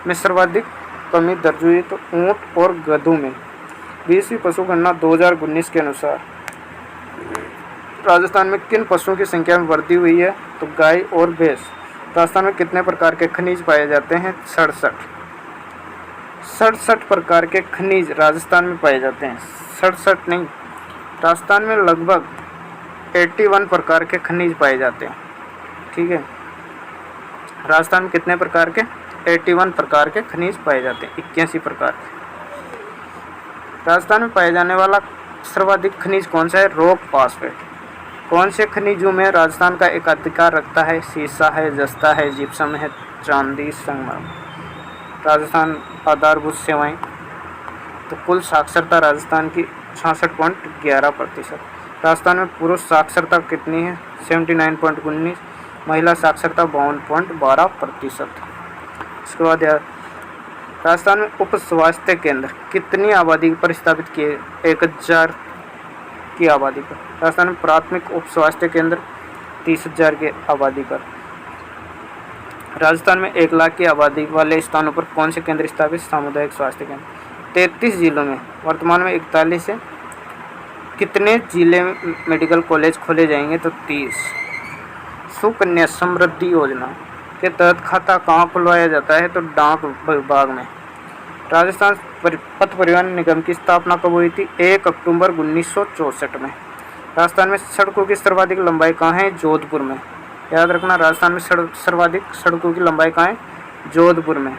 में सर्वाधिक कमी दर्ज हुई? तो ऊंट और गधों में। 20वीं पशु गणना 2019 के अनुसार राजस्थान में किन पशुओं की संख्या में वृद्धि हुई है? तो गाय और भैंस। राजस्थान में कितने प्रकार के खनिज पाए जाते हैं? 67 प्रकार के खनिज राजस्थान में पाए जाते हैं। 67 नहीं, राजस्थान में लगभग 81 प्रकार के खनिज पाए जाते हैं। ठीक है, राजस्थान में कितने प्रकार के? 81 प्रकार के खनिज पाए जाते हैं, 81 प्रकार के। राजस्थान में पाए जाने वाला सर्वाधिक खनिज कौन सा है? Rock phosphate. कौन से खनिजों में राजस्थान का एकाधिकार रखता है? सीसा है, जस्ता है, जिप्सम है, चांदी, संगमरमर। राजस्थान आधारभूत सेवाएं, तो कुल साक्षरता राजस्थान की 66.11%। राजस्थान में पुरुष साक्षरता कितनी है? 79.19। महिला साक्षरता 52.12%। इसके बाद यार राजस्थान में उप स्वास्थ्य केंद्र कितनी आबादी पर स्थापित किए? 1000 की आबादी पर। राजस्थान में प्राथमिक उप स्वास्थ्य केंद्र 30,000 की आबादी पर। राजस्थान में 1 लाख की आबादी वाले स्थानों पर कौन से केंद्र स्थापित? सामुदायिक स्वास्थ्य केंद्र। 33 जिलों में वर्तमान में 41 है। कितने जिले में मेडिकल कॉलेज खोले जाएंगे? तो 30। सुकन्या समृद्धि योजना के तहत खाता कहाँ खुलवाया जाता है? तो डाक विभाग में। राजस्थान पथ परिवहन निगम की स्थापना कब हुई थी? 1 अक्टूबर 1964 में। राजस्थान में सड़कों की सर्वाधिक लंबाई कहाँ है? जोधपुर में। याद रखना, राजस्थान में सर्वाधिक सड़कों की लंबाई कहाँ है? जोधपुर में।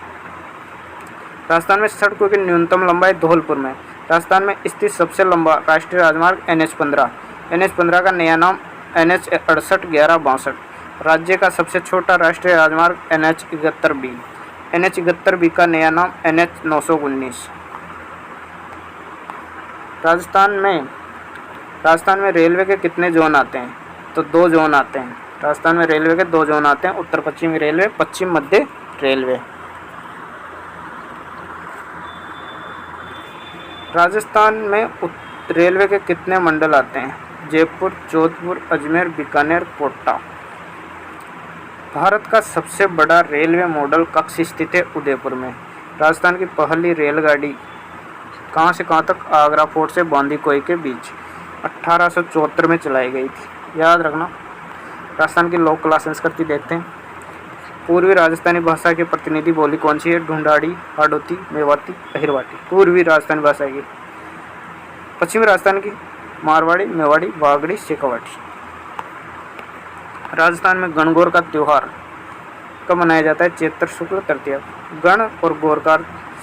राजस्थान में सड़कों की न्यूनतम लंबाई धौलपुर में। राजस्थान में स्थित सबसे लंबा राष्ट्रीय राजमार्ग NH-15। NH-15 का नया नाम NH-68-11-62। राज्य का सबसे छोटा राष्ट्रीय राजमार्ग NH-71B। NH-71B का नया नाम NH-919। राजस्थान में रेलवे के कितने जोन आते हैं? तो 2 जोन आते हैं। राजस्थान में रेलवे के 2 जोन आते हैं, उत्तर पश्चिमी रेलवे, पश्चिम मध्य रेलवे। राजस्थान में रेलवे के कितने मंडल आते हैं? जयपुर, जोधपुर, अजमेर, बीकानेर, कोटा। भारत का सबसे बड़ा रेलवे मॉडल कक्ष स्थित है उदयपुर में। राजस्थान की पहली रेलगाड़ी कहाँ से कहाँ तक? आगरा फोर्ट से बांदीकुई के बीच 1874 में चलाई गई थी, याद रखना। राजस्थान की लोक कला संस्कृति देखते हैं। पूर्वी राजस्थानी भाषा की प्रतिनिधि बोली कौन सी है? ढूंढाड़ी, हाड़ौती, मेवाती, अहिरवाटी। पूर्वी राजस्थानी भाषा की। पश्चिमी राजस्थान की मारवाड़ी, मेवाड़ी, वागड़ी, शेखावाटी। राजस्थान में गणगौर का त्योहार कब मनाया जाता है? चैत्र शुक्ल तृतीया। गण और गौर का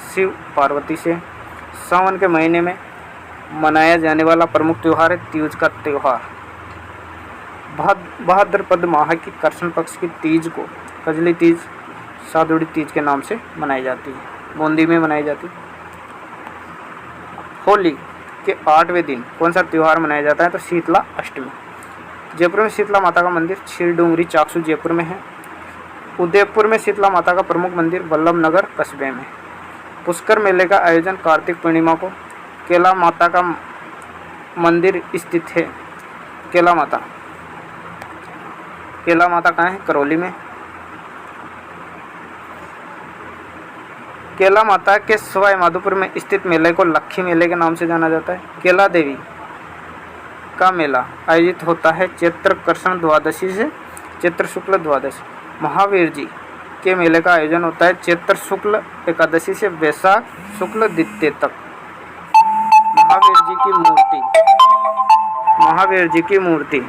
शिव पार्वती से। सावन के महीने में मनाया जाने वाला प्रमुख त्योहार है तीज का त्योहार। भाद्रपद माह की कृष्ण पक्ष की तीज को कजली तीज, सादुड़ी तीज के नाम से मनाई जाती है। बूंदी में मनाई जाती है। होली के 8वें दिन कौन सा त्योहार मनाया जाता है? तो शीतला अष्टमी। जयपुर में शीतला माता का मंदिर शीलडूंगरी चाकसू जयपुर में है। उदयपुर में शीतला माता का प्रमुख मंदिर वल्लभ नगर कस्बे में। पुष्कर मेले का आयोजन कार्तिक पूर्णिमा को केला माता का मंदिर स्थित है। केला माता कहाँ है? करौली में। केला माता के सवाई माधोपुर में स्थित मेले को लक्खी मेले के नाम से जाना जाता है। केला देवी का मेला आयोजित होता है चैत्र कृष्ण द्वादशी से चैत्र शुक्ल द्वादशी। महावीर जी के मेले का आयोजन होता है चैत्र शुक्ल एकादशी से वैशाख शुक्ल द्वितीय तक। महावीर जी की मूर्ति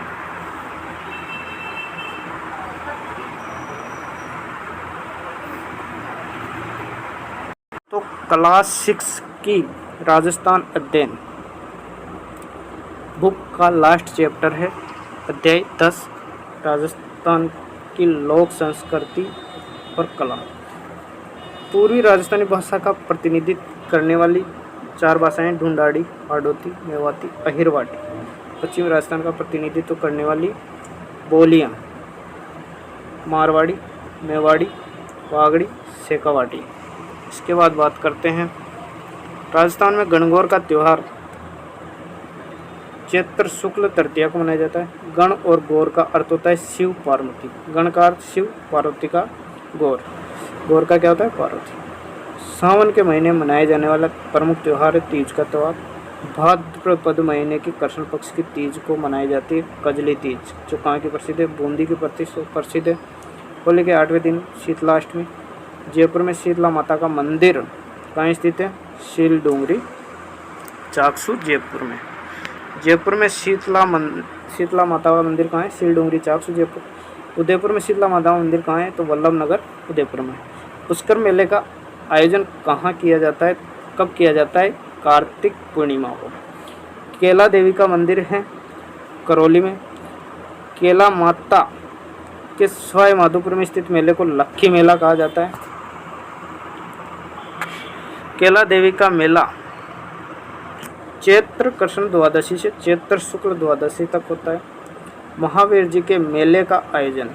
तो क्लास 6 की राजस्थान अध्ययन बुक का लास्ट चैप्टर है अध्याय 10 राजस्थान की लोक संस्कृति और कला। पूर्वी राजस्थानी भाषा का प्रतिनिधित्व करने वाली 4 भाषाएं ढूंढाड़ी, हाड़ौती, मेवाती, अहिरवाटी। पश्चिमी राजस्थान का प्रतिनिधित्व करने वाली बोलियां मारवाड़ी, मेवाड़ी, वागड़ी, शेखावाटी। इसके बाद बात करते हैं राजस्थान में गणगौर का त्योहार चैत्र शुक्ल तृतीया को मनाया जाता है। गण और गौर का अर्थ होता है शिव पार्वती। गण का अर्थ शिव, पार्वती का गौर। गौर का क्या होता है? पार्वती। सावन के महीने में मनाए जाने वाला प्रमुख त्योहार है तीज का त्योहार। भाद्रपद महीने की कृष्ण पक्ष की तीज को मनाई जाती है कजली तीज, जो कहाँ की प्रसिद्ध है? बूंदी की प्रसिद्ध है। होली के 8वें दिन शीतला अष्टमी। जयपुर में शीतला माता का मंदिर कहाँ स्थित है? शीलडूंगरी चाकसू जयपुर में। जयपुर में शीतला माता का मंदिर कहाँ है? शीलडूंगरी चाकसू जयपुर। उदयपुर में शीतला माता का मंदिर कहाँ है? तो वल्लभ नगर उदयपुर में। पुष्कर मेले का आयोजन कहाँ किया जाता है? कब किया जाता है? कार्तिक पूर्णिमा को। केला देवी का मंदिर है करौली में। केला माता के सवाई माधोपुर में स्थित मेले को लक्खी मेला कहा जाता है। केला देवी का मेला चैत्र कृष्ण द्वादशी से चैत्र शुक्ल द्वादशी तक होता है। महावीर जी के मेले का आयोजन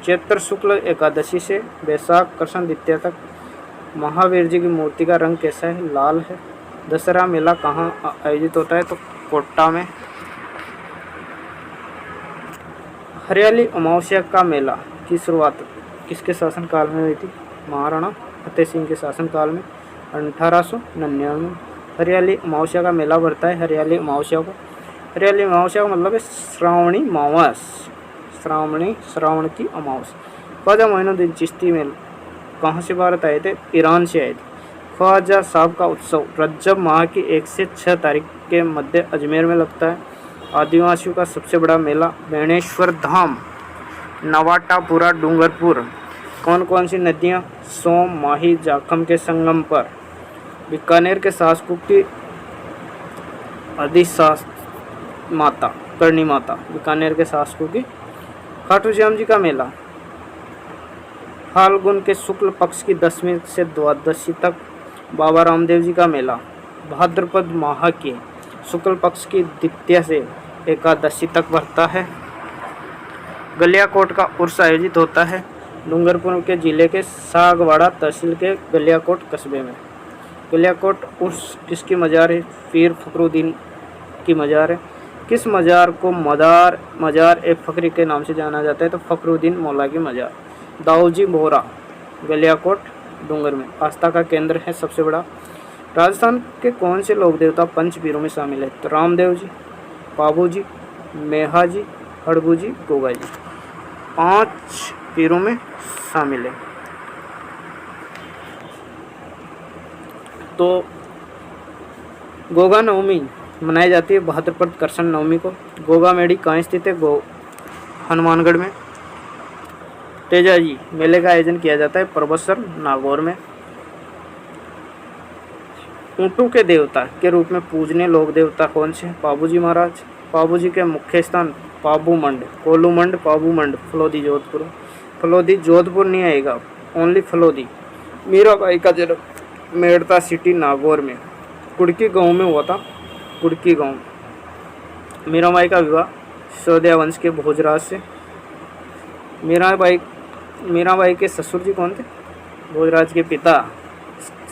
चैत्र शुक्ल एकादशी से वैशाख कृष्ण द्वितीया तक। महावीर जी की मूर्ति का रंग कैसा है? लाल है। दशहरा मेला कहाँ आयोजित होता है? तो कोटा में। हरियाली अमावस्या का मेला की शुरुआत किसके शासनकाल में हुई थी? महाराणा फतेह सिंह के शासनकाल में 1899 में। हरियाली अमावस्या का मेला भरता है हरियाली अमावस्या का मतलब है श्रावणी मावस। श्रावण की अमावस्या। ख्वाजा मोइनुद्दीन चिश्ती में कहाँ से भारत आए थे? ईरान से आए थे। ख्वाजा साहब का उत्सव रजब माह की 1 से 6 तारीख के मध्य अजमेर में लगता है। आदिवासियों का सबसे बड़ा मेला बेणेश्वर धाम, नवाटापुरा, डूंगरपुर। कौन कौन सी नदियाँ? सोम, माही, जाखम के संगम पर। बीकानेर के शासकों की अधिशास माता करणी माता। बीकानेर के शासकों की। खाटू श्याम जी का मेला फाल्गुन के शुक्ल पक्ष की 10वीं से द्वादशी तक। बाबा रामदेव जी का मेला भाद्रपद माह के शुक्ल पक्ष की द्वितीया से एकादशी तक भरता है। गलियाकोट का उर्स आयोजित होता है डूंगरपुर के जिले के सागवाड़ा तहसील के गलियाकोट कस्बे में। गलियाकोट उर्स किसकी मजार है? पीर फखरुद्दीन की मजार है। किस मजार को मजार ए फखरी के नाम से जाना जाता है? तो फखरुद्दीन मौला की मजार। दाऊजी बोहरा गलियाकोट डूंगर में आस्था का केंद्र है सबसे बड़ा। राजस्थान के कौन से लोक देवता पंच पीरों में शामिल है? तो रामदेव जी, पाबू जी, मेहा जी, हड़बू जी, गोगा जी, 5 पीरों में शामिल है। तो गोगा नवमी मनाई जाती है भाद्रपद कृष्ण नवमी को। गोगा मेड़ी कहाँ स्थित है? हनुमानगढ़ में। तेजाजी मेले का आयोजन किया जाता है परबतसर नागौर में। ऊँटों के देवता के रूप में पूजनीय लोक देवता कौन से? पाबू जी महाराज। पाबू जी के मुख्य स्थान पाबू मंड, कोलू मंड, पाबू मंड, फलोदी जोधपुर। फलोदी जोधपुर नहीं आएगा, ओनली फलोदी। मीराबाई का जन्म मेड़ता सिटी नागौर में कुड़की गांव में हुआ था। कुड़की गांव। मीराबाई का विवाह सिसोदिया वंश के भोजराज से। मीराबाई के ससुर जी कौन थे? भोजराज के पिता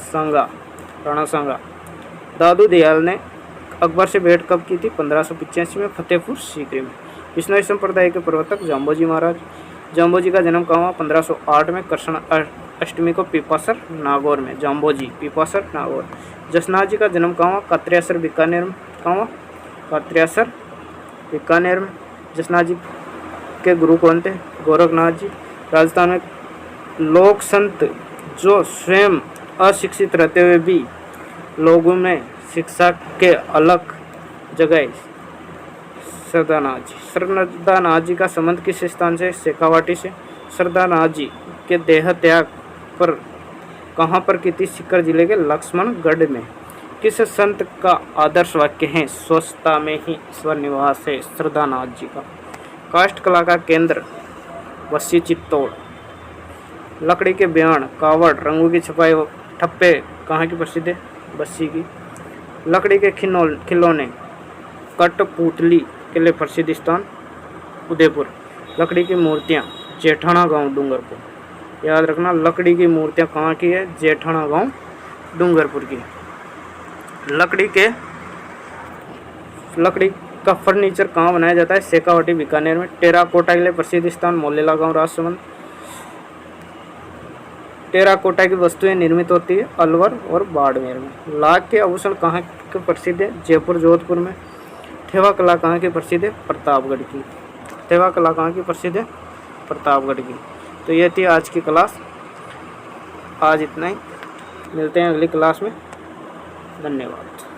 संगा, राणा संगा। दादू दयाल ने अकबर से भेंट कब की थी? 1585 में फतेहपुर सीकरी में। विष्णु संप्रदाय के प्रवर्तक जाम्बोजी महाराज। जाम्बोजी का जन्म कहाँ हुआ? 1508 में कृष्ण अष्टमी को पीपासर नागौर में। जाम्बोजी पीपासर नागौर। जसनाथ जी का जन्म कहाँ हुआ? कात्रियासर बीकानेर में। कहाँ हुआ? कात्रियासर बीकानेर में। जसनाथ जी के गुरु कौन थे? गोरखनाथ जी। राजस्थान में लोक संत जो स्वयं अशिक्षित रहते हुए भी लोगों में शिक्षा के अलग जगह। श्रद्धानाथ जी। श्रद्धानाथ जी का संबंध किस स्थान से? शेखावाटी से। श्रद्धानाथ जी के देह त्याग पर कहाँ पर की थी? सीकर जिले के लक्ष्मणगढ़ में। किस संत का आदर्श वाक्य है? स्वच्छता में ही ईश्वर निवास है? श्रद्धानाथ जी का। काष्ठ कला का केंद्र बस्सी चित्तौड़। लकड़ी के बयान, कावड़, रंगों की छपाई, ठप्पे कहाँ की प्रसिद्ध है? बस्सी की। लकड़ी के खिलौने, कठपुतली के लिए प्रसिद्ध स्थान उदयपुर। लकड़ी की मूर्तियाँ जेठाना गांव डूंगरपुर। याद रखना, लकड़ी की मूर्तियाँ कहाँ की है? जेठाना गांव डूंगरपुर की। लकड़ी का फर्नीचर कहाँ बनाया जाता है? शेखावाटी बीकानेर में। टेराकोटा के लिए प्रसिद्ध स्थान मोलेला गांव राजसमंद। टेराकोटा की वस्तुएं निर्मित होती है अलवर और बाड़मेर में। लाख के आभूषण कहाँ के प्रसिद्ध है? जयपुर जोधपुर में। थेवा कला कहाँ की प्रसिद्ध है? प्रतापगढ़ की। थेवा कला कहाँ की प्रसिद्ध है? प्रतापगढ़ की। तो ये थी आज की क्लास। आज इतना ही, मिलते हैं अगली क्लास में। धन्यवाद।